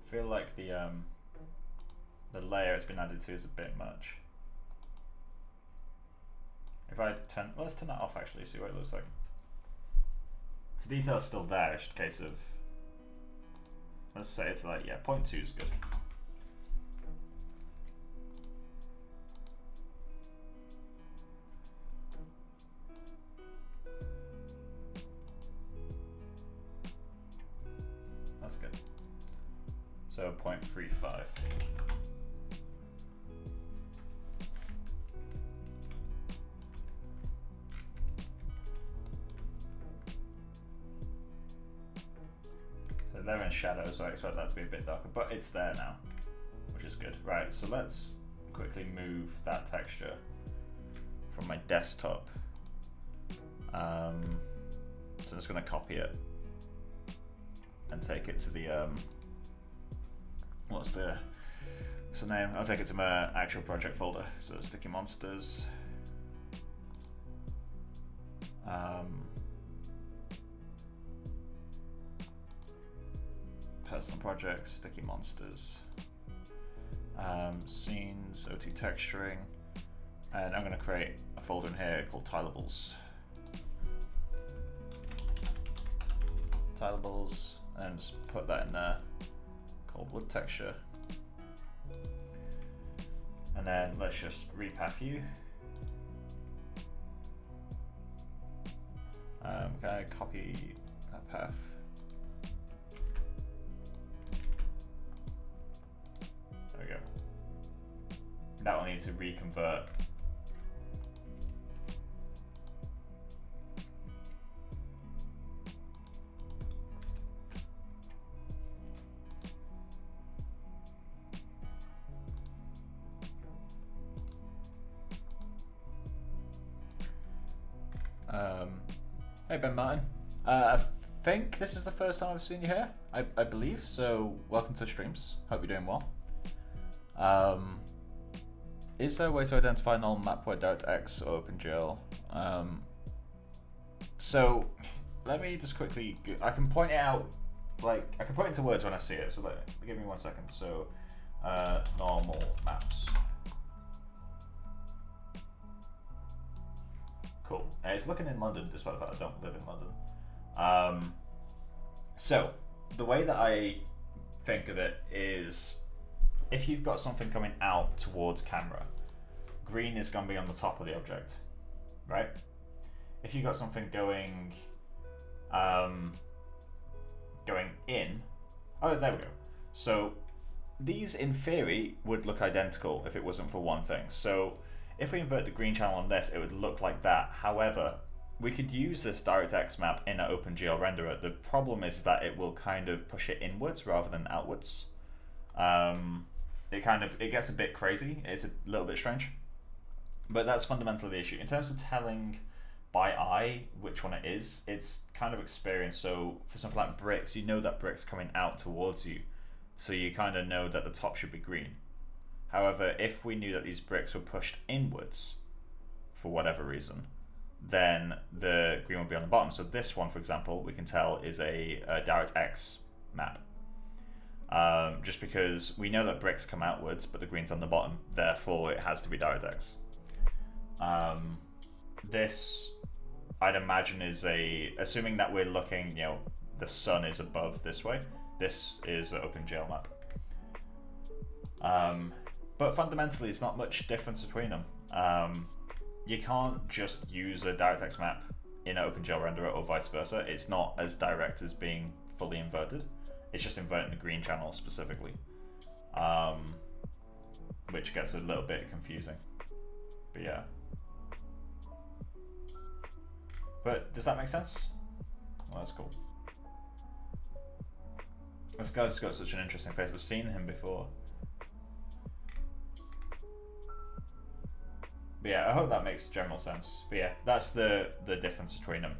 I feel like the layer it's been added to is a bit much. If I let's turn that off actually, see what it looks like. The detail's still there, it's just a case of, let's say it's like, yeah, 0.2 is good. That's good. So 0.35. So they're in shadow, so I expect that to be a bit darker, but it's there now, which is good. Right, so let's quickly move that texture from my desktop. So I'm just going to copy it and take it to the what's the name? I'll take it to my actual project folder. So StickyMonsters. Personal projects, StickyMonsters. Scenes, O2 texturing, and I'm going to create a folder in here called Tileables. Tileables, and just put that in there, called wood texture. And then let's just repath you. Can I copy that path? There we go. That will need to reconvert. Hey Ben Martin, I think this is the first time I've seen you here, I believe, so welcome to streams, hope you're doing well. Is there a way to identify null map where DirectX or OpenGL? So let me just quickly, I can point it out, like, I can point it into words when I see it, so give me 1 second. So normal maps. Cool. It's looking in London, despite the fact I don't live in London. So the way that I think of it is, if you've got something coming out towards camera, green is going to be on the top of the object, right? If you've got something going in, oh, there we go. So these, in theory, would look identical if it wasn't for one thing. So if we invert the green channel on this, it would look like that. However, we could use this DirectX map in an OpenGL renderer. The problem is that it will kind of push it inwards rather than outwards. It gets a bit crazy. It's a little bit strange. But that's fundamentally the issue. In terms of telling by eye which one it is, it's kind of experience. So for something like bricks, you know that brick's coming out towards you. So you kind of know that the top should be green. However, if we knew that these bricks were pushed inwards for whatever reason, then the green would be on the bottom. So this one, for example, we can tell is a DirectX map. Just because we know that bricks come outwards, but the green's on the bottom, therefore it has to be DirectX. This, I'd imagine, is assuming that we're looking, the sun is above this way, this is an OpenGL map. But fundamentally, it's not much difference between them. You can't just use a DirectX map in an OpenGL renderer or vice versa. It's not as direct as being fully inverted. It's just inverting the green channel specifically, which gets a little bit confusing. But yeah. But does that make sense? Well, that's cool. This guy's got such an interesting face. I've seen him before. But yeah, I hope that makes general sense. But yeah, that's the difference between them.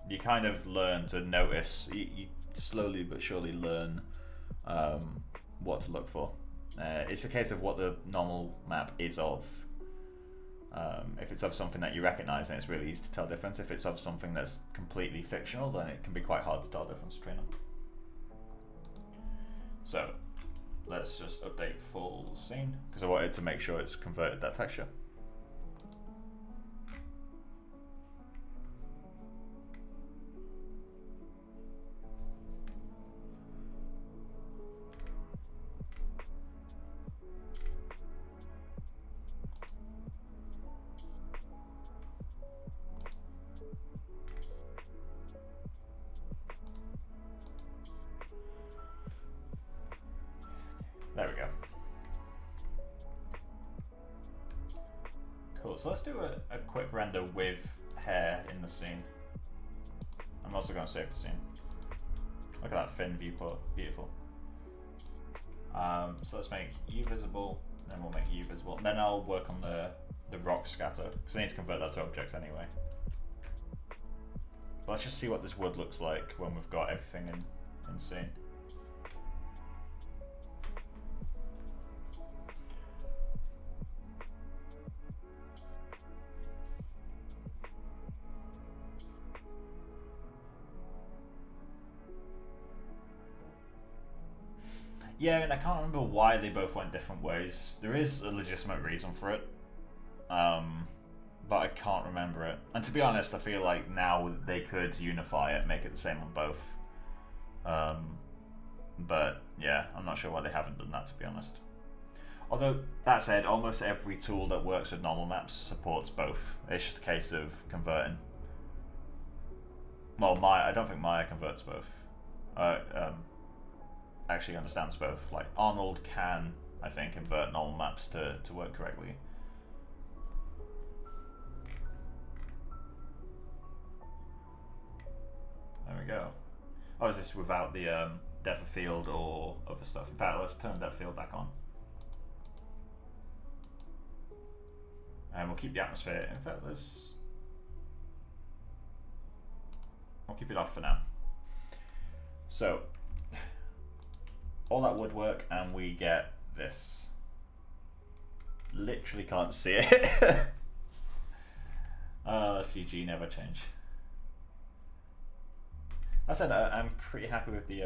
You kind of learn to notice, you slowly but surely learn what to look for. It's a case of what the normal map is of. If it's of something that you recognize, then it's really easy to tell the difference. If it's of something that's completely fictional, then it can be quite hard to tell the difference between them. So let's just update full scene, because I wanted to make sure it's converted that texture. There we go. Cool, so let's do a quick render with hair in the scene. I'm also going to save the scene. Look at that thin viewport, beautiful. So let's make you visible, then we'll make you visible. And then I'll work on the rock scatter, because I need to convert that to objects anyway. But let's just see what this wood looks like when we've got everything in scene. Yeah, and I can't remember why they both went different ways. There is a legitimate reason for it, but I can't remember it. And to be honest, I feel like now they could unify it, make it the same on both. But yeah, I'm not sure why they haven't done that, to be honest. Although, that said, almost every tool that works with normal maps supports both. It's just a case of converting. Well, I don't think Maya converts both. Actually understands both. Like Arnold can, I think, convert normal maps to work correctly. There we go. Oh, is this without the depth of field or other stuff? In fact, let's turn depth of field back on. And we'll keep the atmosphere. In fact, I'll keep it off for now. So, all that would work, and we get this. Literally can't see it. CG never change. That said, I'm pretty happy with the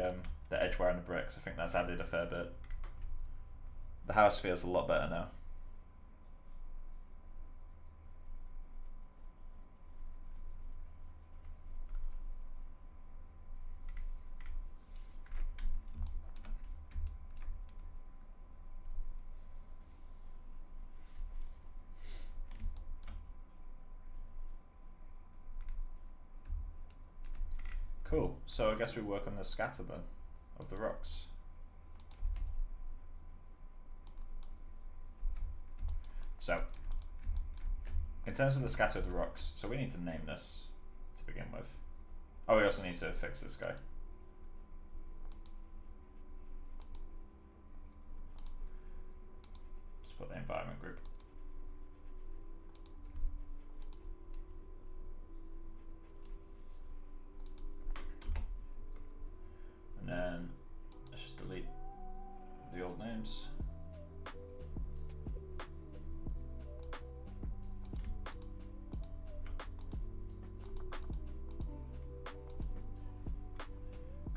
edge wire and the bricks. I think that's added a fair bit. The house feels a lot better now. Cool. So I guess we work on the scatter then of the rocks. So, in terms of the scatter of the rocks, so we need to name this to begin with. Oh, we also need to fix this guy. Let's put the environment group. And then let's just delete the old names.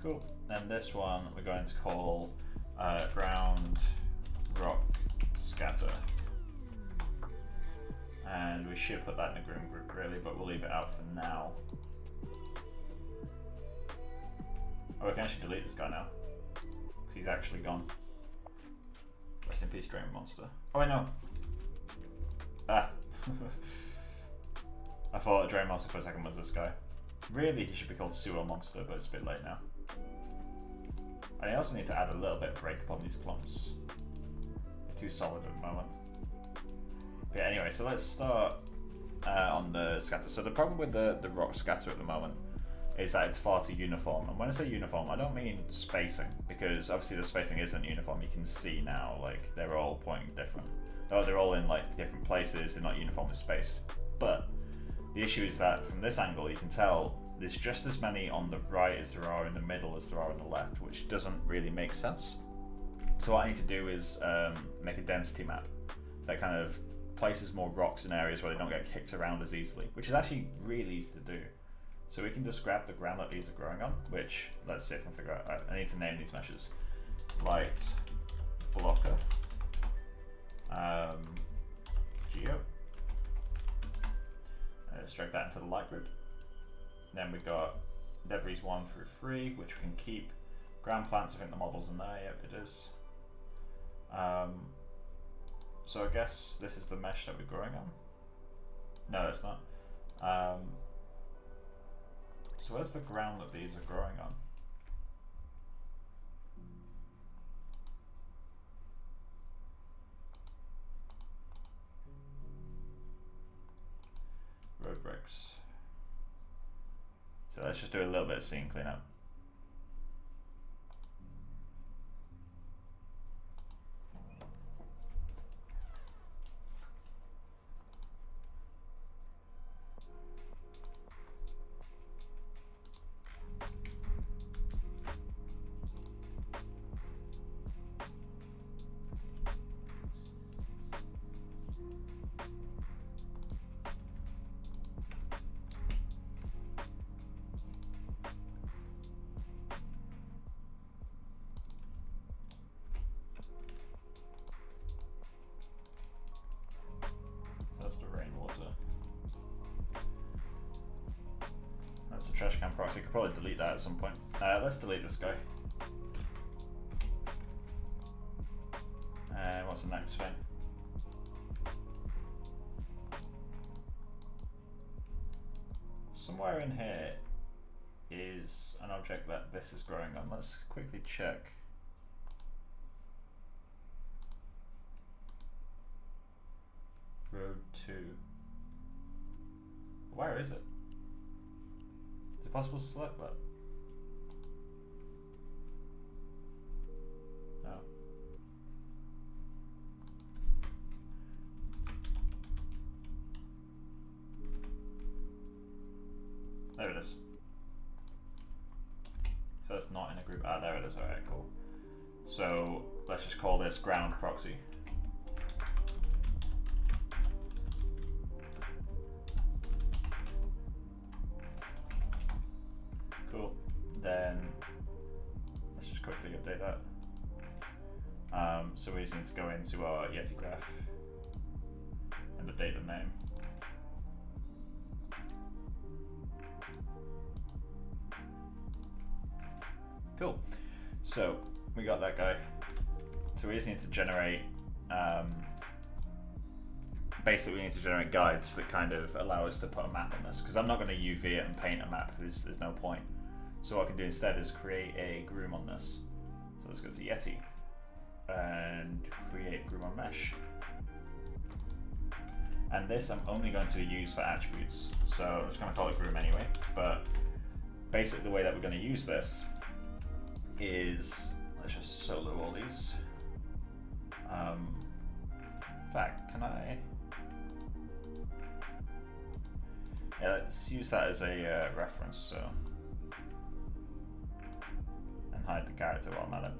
Cool. And this one we're going to call ground rock scatter. And we should put that in the groom group really, but we'll leave it out for now. Oh, we can actually delete this guy now, because he's actually gone. Rest in peace, Drain Monster. Oh, I know. Ah. I thought Drain Monster for a second was this guy. Really, he should be called Sewer Monster, but it's a bit late now. And I also need to add a little bit of break upon these clumps. They're too solid at the moment. But yeah, anyway, so let's start on the scatter. So the problem with the rock scatter at the moment is that it's far too uniform. And when I say uniform, I don't mean spacing, because obviously the spacing isn't uniform. You can see now, like, they're all pointing different. Oh, they're all in like different places, they're not uniformly spaced. But the issue is that from this angle, you can tell there's just as many on the right as there are in the middle as there are on the left, which doesn't really make sense. So what I need to do is make a density map that kind of places more rocks in areas where they don't get kicked around as easily, which is actually really easy to do. So we can just grab the ground that these are growing on, which, let's see if I can figure out. I need to name these meshes. Light blocker, geo. Let's drag that into the light group. Then we've got debris 1 through 3, which we can keep. Ground plants, I think the model's in there, yep it is. So I guess this is the mesh that we're growing on. No, it's not. So where's the ground that these are growing on? Road bricks. So let's just do a little bit of scene cleanup. Trash can proxy. Could probably delete that at some point. Let's delete this guy. And what's the next thing? Somewhere in here is an object that this is growing on. Let's quickly check. Road 2. Where is it? Is it possible to select that? No. There it is. So it's not in a group. Ah, there it is. Alright, cool. So let's just call this ground proxy. Cool. Then let's just quickly update that. So we just need to go into our Yeti graph and update the name. Cool. So we got that guy. So we just need to generate, basically we need to generate guides that kind of allow us to put a map on this, because I'm not going to UV it and paint a map, there's no point. So what I can do instead is create a groom on this. So let's go to Yeti and create groom on mesh. And this I'm only going to use for attributes. So I'm just going to call it groom anyway. But basically the way that we're going to use this is, let's just solo all these. In fact, can I? Yeah, let's use that as a reference. So, and hide the character while I'm at it.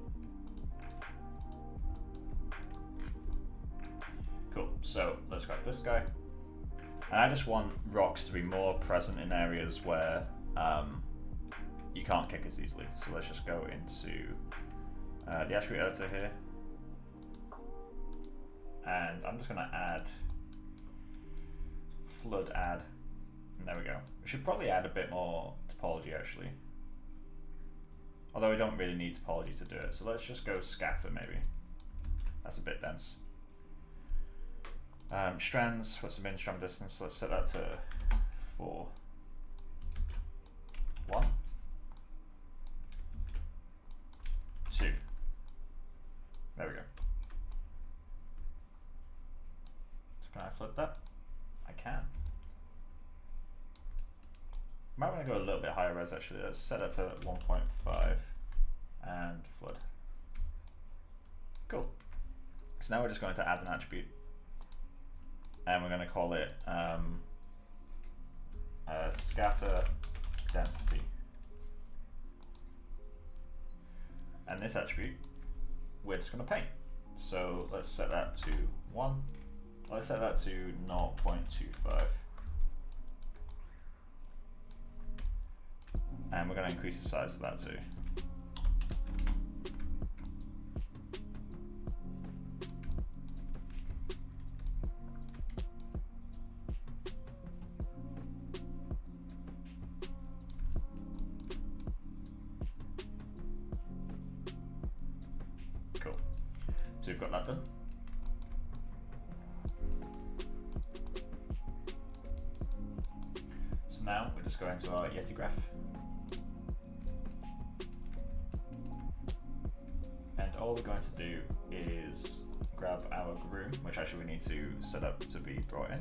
Cool. So let's grab this guy, and I just want rocks to be more present in areas where you can't kick as easily. So let's just go into the attribute editor here. And I'm just going to add flood add, and there we go. We should probably add a bit more topology actually, although we don't really need topology to do it. So let's just go scatter maybe. That's a bit dense. Strands, what's the min strand distance? Let's set that to 4. 1. 2. There we go. Can I flip that? I can. Might want to go a little bit higher res actually. Let's set that to 1.5 and flood. Cool. So now we're just going to add an attribute, and we're going to call it scatter density. And this attribute we're just going to paint. So let's set that to 1. Let's set that to 0.25. And we're going to increase the size of that too. Cool. So we've got that done. Now we're just going to our Yeti graph, and all we're going to do is grab our groom, which actually we need to set up to be brought in.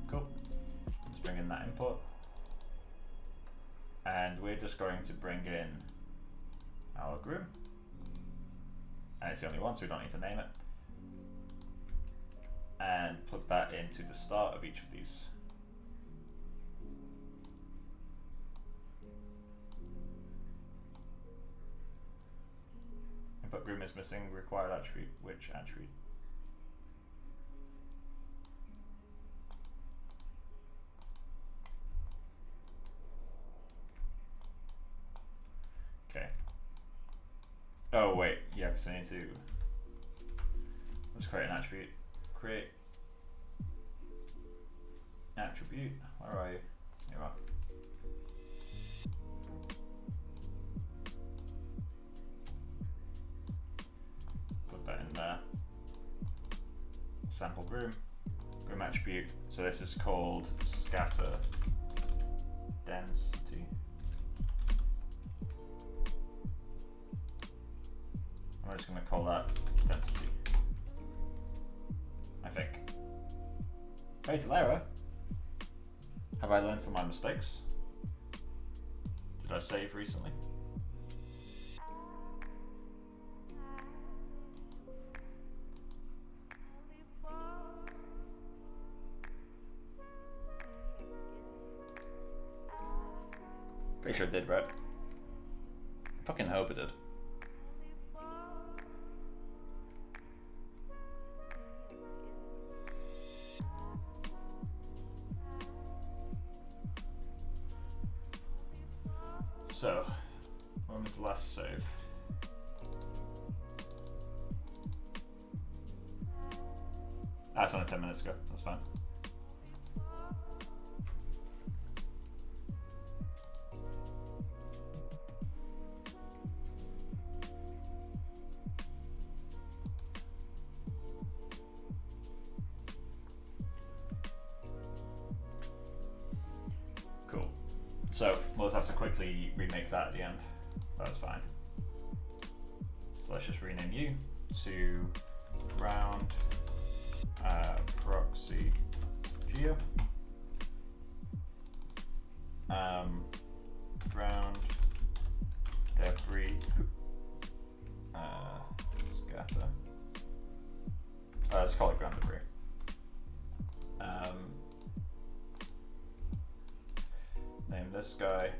Cool. Let's bring in that input, and we're just going to bring in our groom, and it's the only one, so we don't need to name it. And plug that into the start of each of these. Input groom is missing required attribute. Which attribute? Okay. Oh wait, yeah, because I need to. Let's create an attribute. Create attribute. Where are you? Here you are. Put that in there. Sample groom. Groom attribute. So this is called scatter density. I'm just going to call that density. I think. Fatal error. Have I learned from my mistakes? Did I save recently? Pretty sure it did, right? Fucking hope it did. So, when was the last save? It's only 10 minutes ago, that's fine. So we'll just have to quickly remake that at the end. That's fine. So let's just rename you to round proxy geo. Ground debris scatter. Let's call it ground debris. Name this guy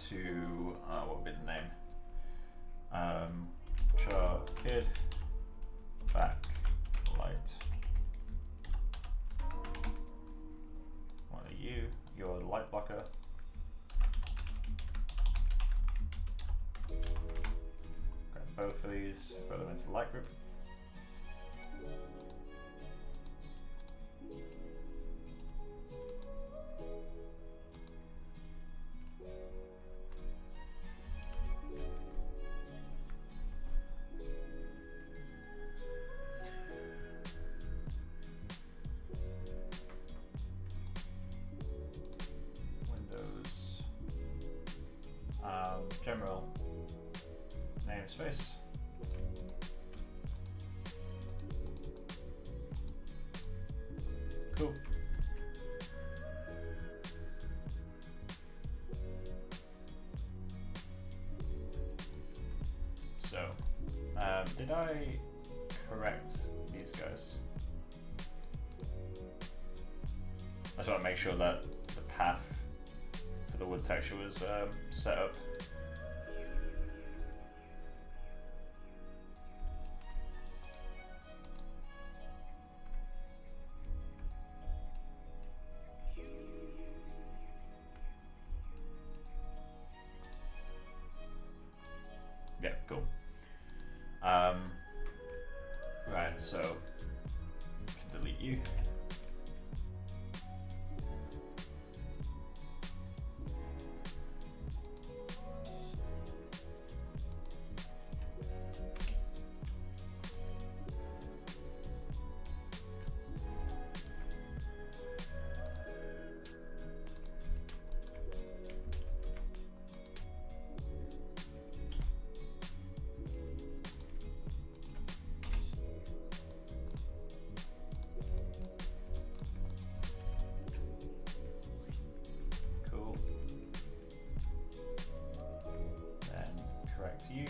to what would be the name? Char kid backlight. What are you? You're the light blocker. Grab both of these, throw them into the light group. General namespace. Cool. So, did I correct these guys? I just want to make sure that the path for the wood texture was set up. Yeah, cool. Right, so can delete you. You.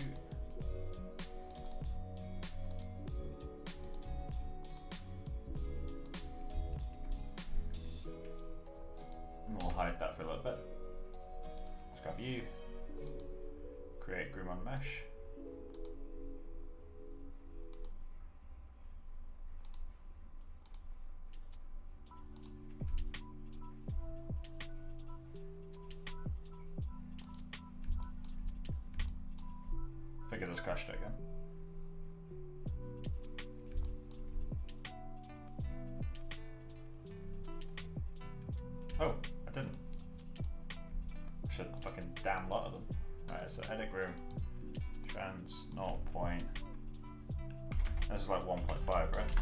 And we'll hide that for a little bit. Let's grab you. Create groom on mesh. Figure this crashed again. Oh, I didn't. Should fucking damn lot of them. Alright, so edit groom. Trans 0. This is like 1.5, right?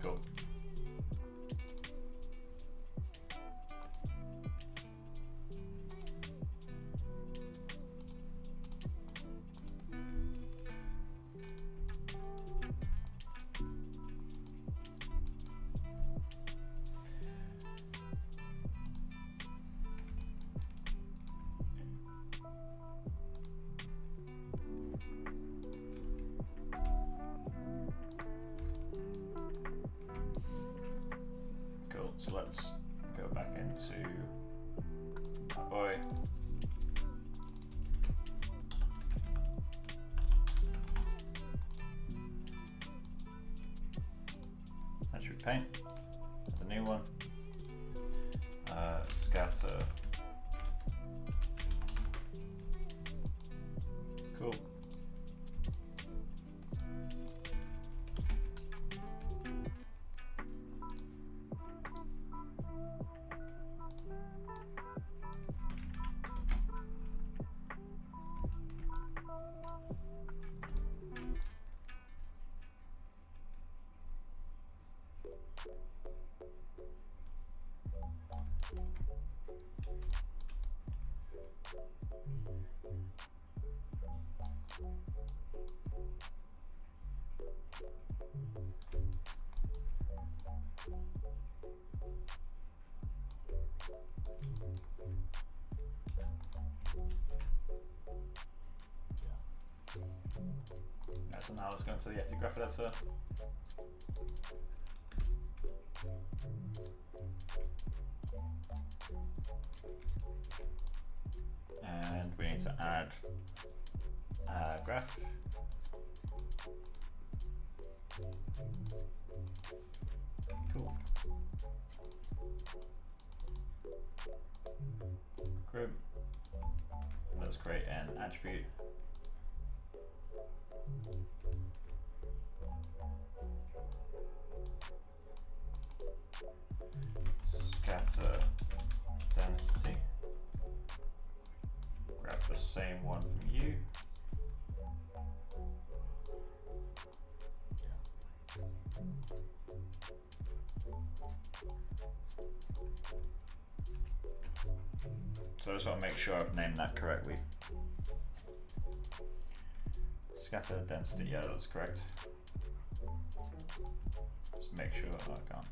Cool. So let's go back into my boy. That should paint. The new one. Scatter. Cool. Right, so now let's go into the Yeti graph editor. And we need to add a graph. Cool. Group. Let's create an attribute. Scatter density. Grab the same one from you. So I just want to make sure I've named that correctly. Scatter density, yeah, that's correct. Just make sure I can't.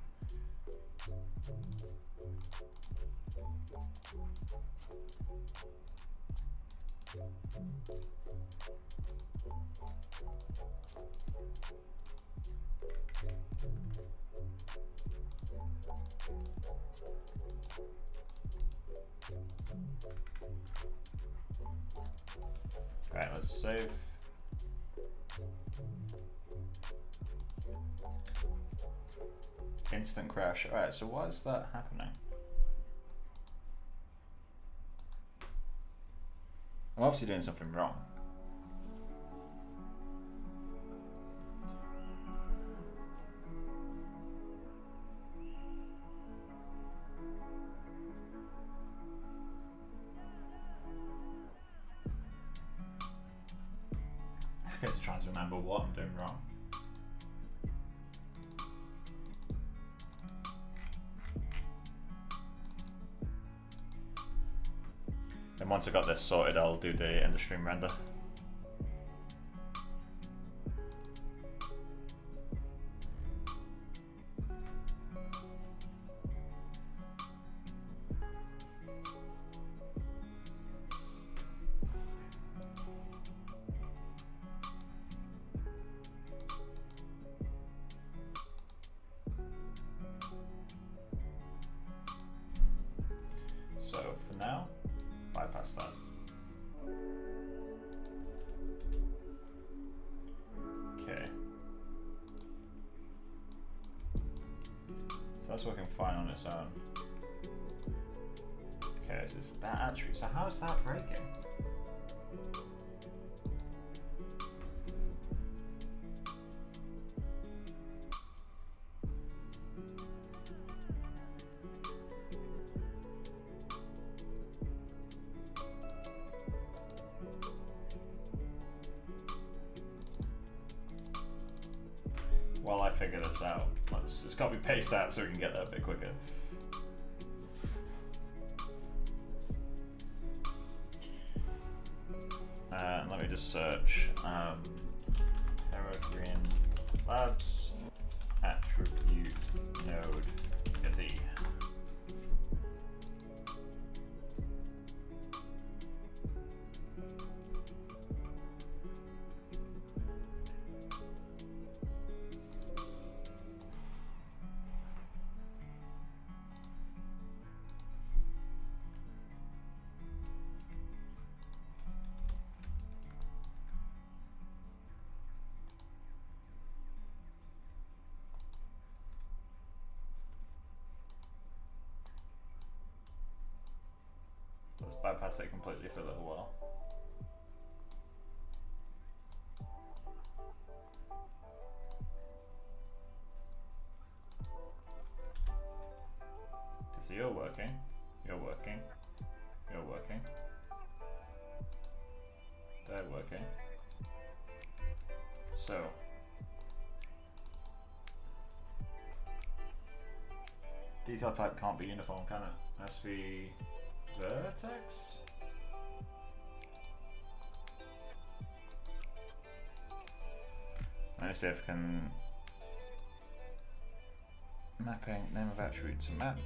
Right, let's save. Instant crash. Alright, so why is that happening? I'm obviously doing something wrong. This guy's trying to remember what I'm doing wrong. And once I got this sorted, I'll do the end of stream render. So for now, bypass that. Okay. So that's working fine on its own. Okay, so it's that attribute. So how is that breaking? While I figure this out, let's just copy paste that so we can get there a bit quicker. Let me just search Peregrine Labs attribute node Yeti. Let's bypass it completely for a little while. So you're working, you're working, you're working, they're working. So detail type can't be uniform, can it? It has to be vertex? Let's see if I can mapping name of attribute to map.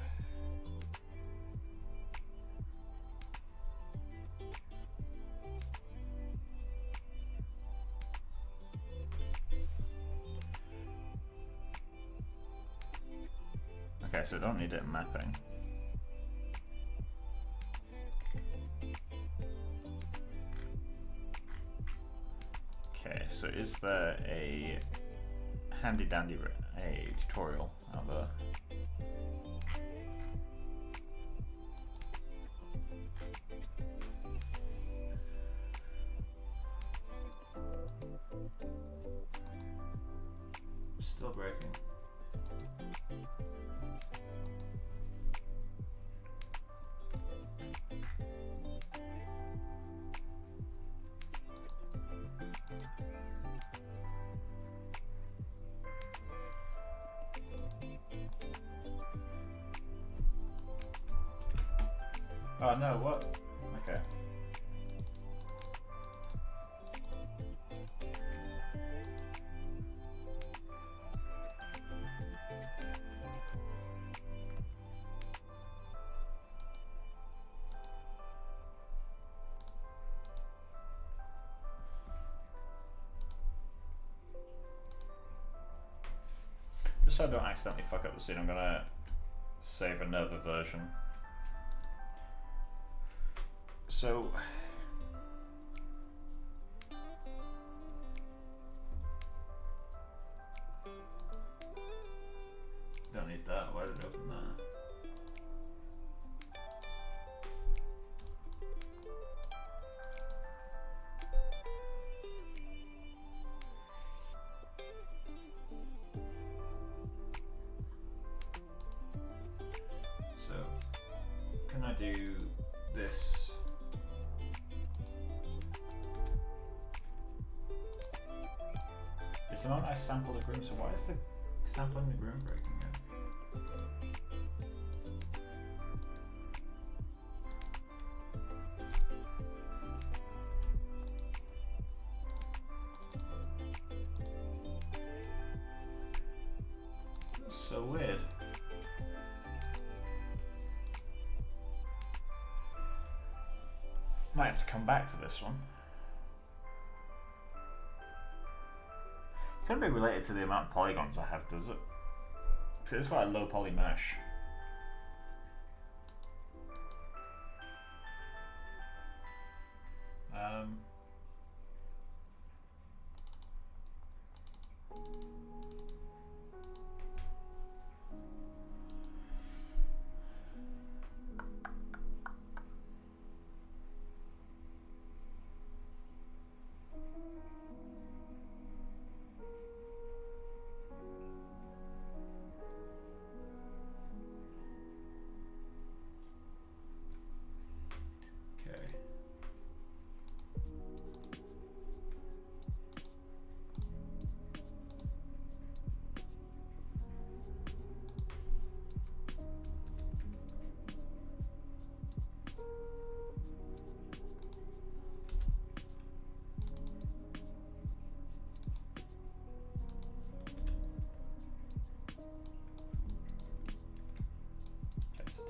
Okay, so I don't need it in mapping. Okay, so is there a handy dandy tutorial out there? Still breaking. Oh no, what? Okay. Just so I don't accidentally fuck up the scene, I'm gonna save another version. So don't need that. Why did it open that? So can I do this? It's the moment I sample the groom, so why is the sampling the groom breaking it? So weird. Might have to come back to this one. Couldn't be related to the amount of polygons I have, does it? Because it's quite a low poly mesh.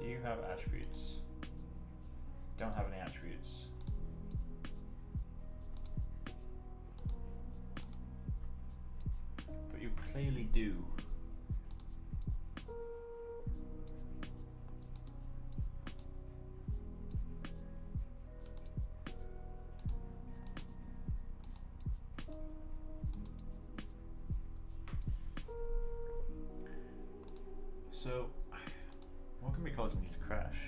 Do you have attributes? Don't have any attributes. But you clearly do. So, what can be causing you to crash?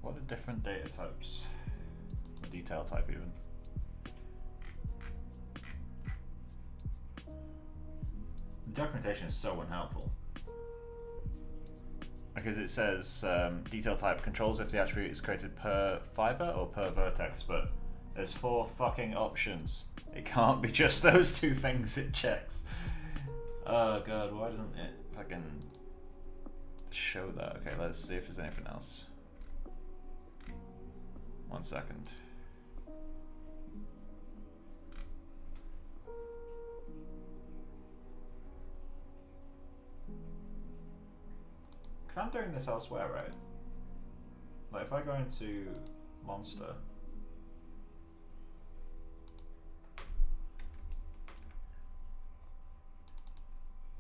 What are the different data types? Or detail type even? Documentation is so unhelpful. Because it says detail type controls if the attribute is created per fiber or per vertex, but there's 4 fucking options. It can't be just those 2 things it checks. Oh god, why doesn't it fucking show that? Okay, let's see if there's anything else. 1 second. Because I'm doing this elsewhere, right? Like if I go into monster,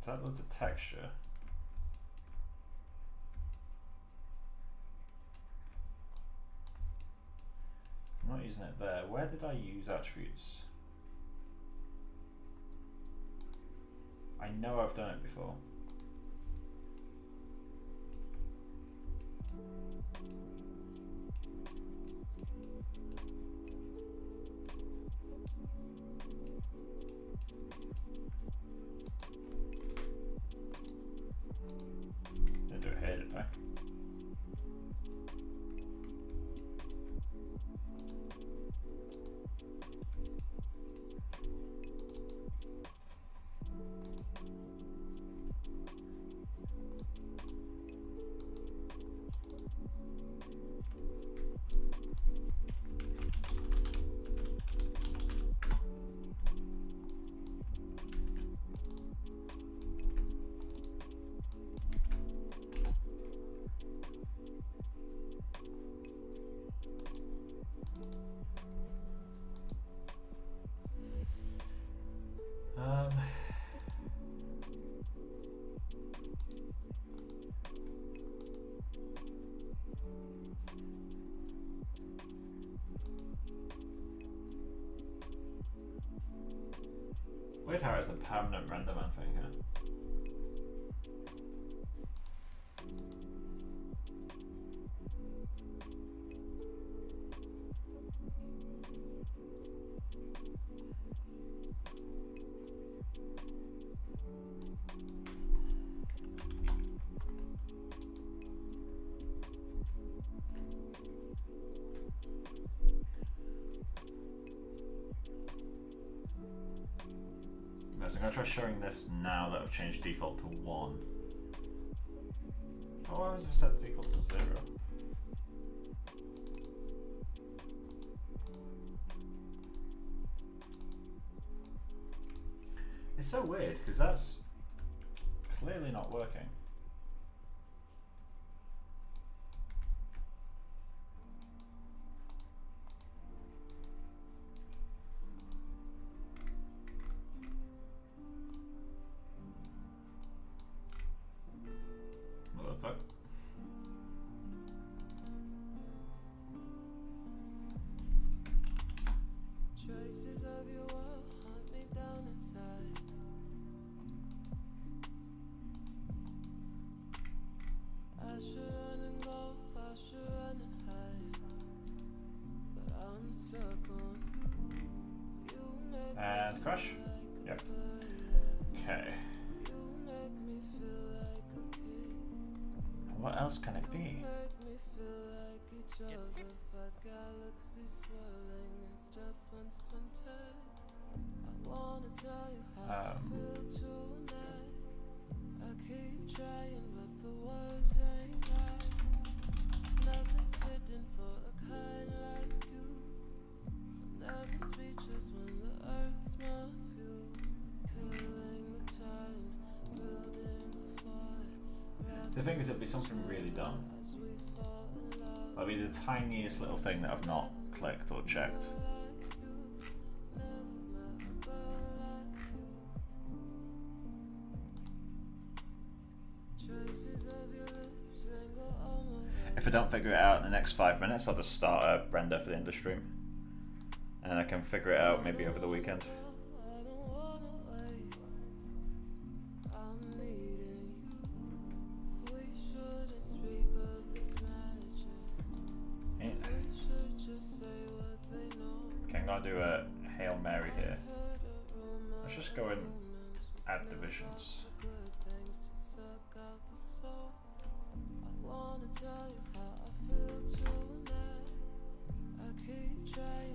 that loads of texture. I'm not using it there. Where did I use attributes? I know I've done it before. Didn't do it here, did I? Weird how it's a permanent render man thing here. So I'm going to try showing this now that I've changed default to 1. Oh, why was it set default to 0? It's so weird because that's clearly not working. And crush? Yep. Okay. What else can it be? The thing is, it'd be something really dumb. That'd be the tiniest little thing that I've not clicked or checked. If I don't figure it out in the next 5 minutes, I'll just start a render for the end of the stream. And then I can figure it out maybe over the weekend. Okay, I'm gonna do a Hail Mary here. Let's just go and add divisions.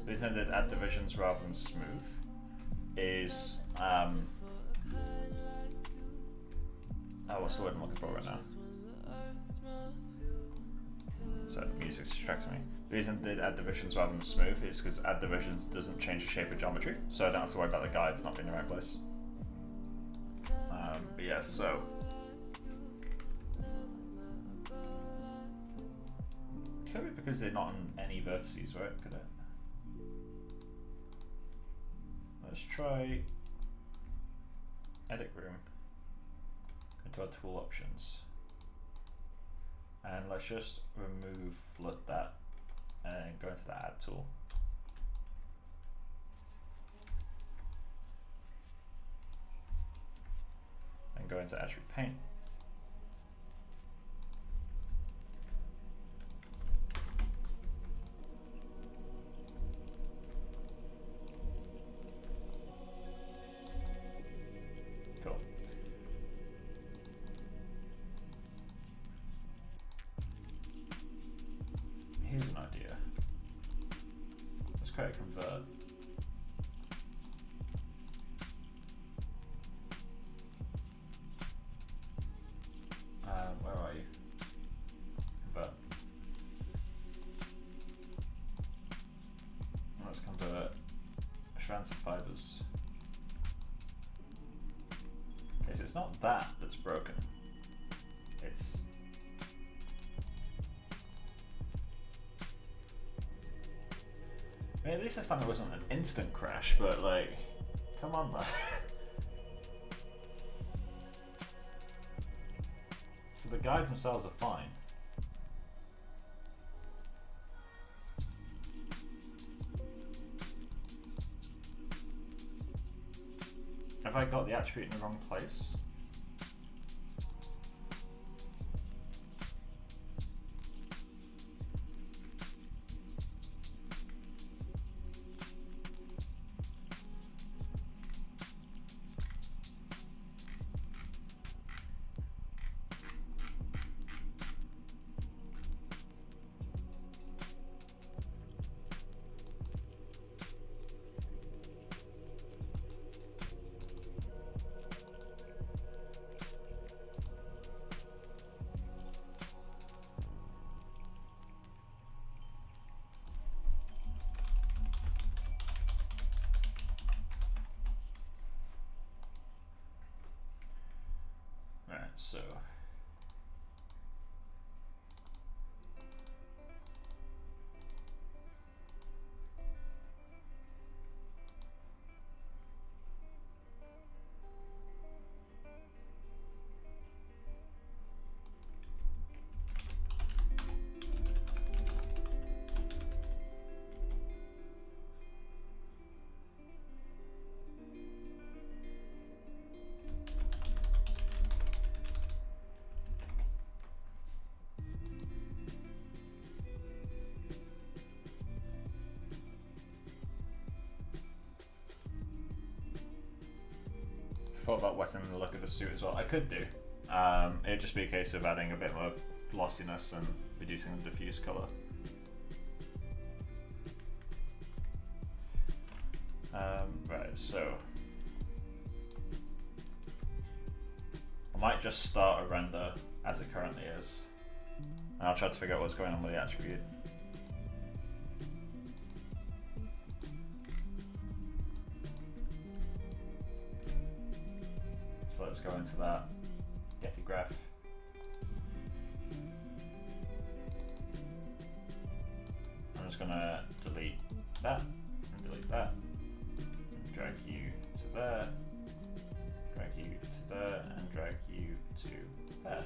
The reason I did add divisions rather than smooth is what's the word I'm looking for right now? So music's distracting me. The reason I did add divisions rather than smooth is because add divisions doesn't change the shape of geometry, so I don't have to worry about the guides not being in the right place. But yeah, so could be because they're not on any vertices, right? Could it? Let's try edit room, into our tool options, and let's just remove flood that and go into the add tool. And go into attribute paint. Cool. Here's an idea. Let's create a convert. Where are you? Convert. Let's convert strands to fibers. Okay, so it's not that that's broken. It's I mean, at least this time it wasn't an instant crash, but like, come on, man. So the guides themselves are fine. Have I got the attribute in the wrong place? So thought about wetting the look of the suit as well. I could do. It'd just be a case of adding a bit more glossiness and reducing the diffuse color. Right, so I might just start a render as it currently is, and I'll try to figure out what's going on with the attribute. So let's go into that Getty graph. I'm just gonna delete that and delete that, and drag you to there, drag you to there, and drag you to there.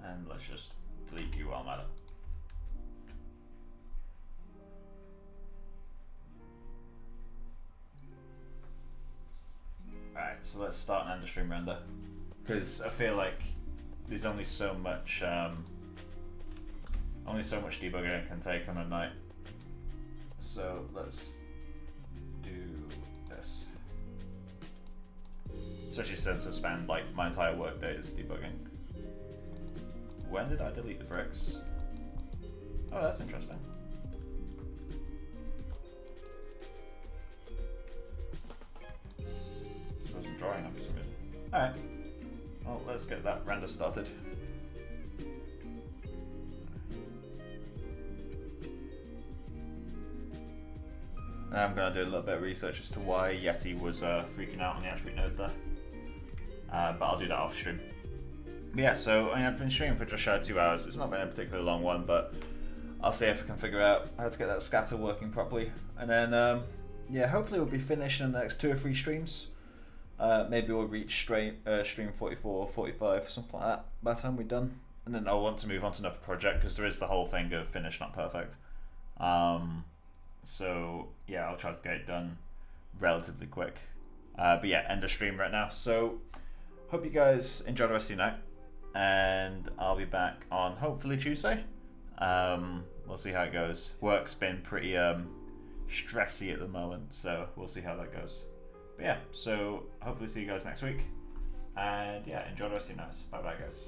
And let's just delete you while I'm at it. Alright, so let's start an end stream render, because I feel like there's only so much debugging I can take on a night. So let's do this. Especially since I spend like my entire work day is debugging. when did I delete the bricks? Oh, that's interesting. Just wasn't drawing them for some reason. Alright. Well, let's get that render started. And I'm going to do a little bit of research as to why Yeti was freaking out on the attribute node there. But I'll do that off stream. But yeah, so I mean, I've been streaming for just shy of 2 hours. It's not been a particularly long one, but I'll see if I can figure out how to get that scatter working properly. And then, yeah, hopefully we'll be finished in the next 2 or 3 streams. Maybe we'll reach stream 44 or 45, something like that, by the time we're done. And then I'll want to move on to another project, because there is the whole thing of finished, not perfect. So yeah, I'll try to get it done relatively quick. But yeah, end of stream right now. So hope you guys enjoy the rest of your night, and I'll be back on hopefully Tuesday. We'll see how it goes. Work's been pretty stressy at the moment, so we'll see how that goes. But yeah, so hopefully see you guys next week, and yeah, enjoy the rest of your nights. Bye bye guys.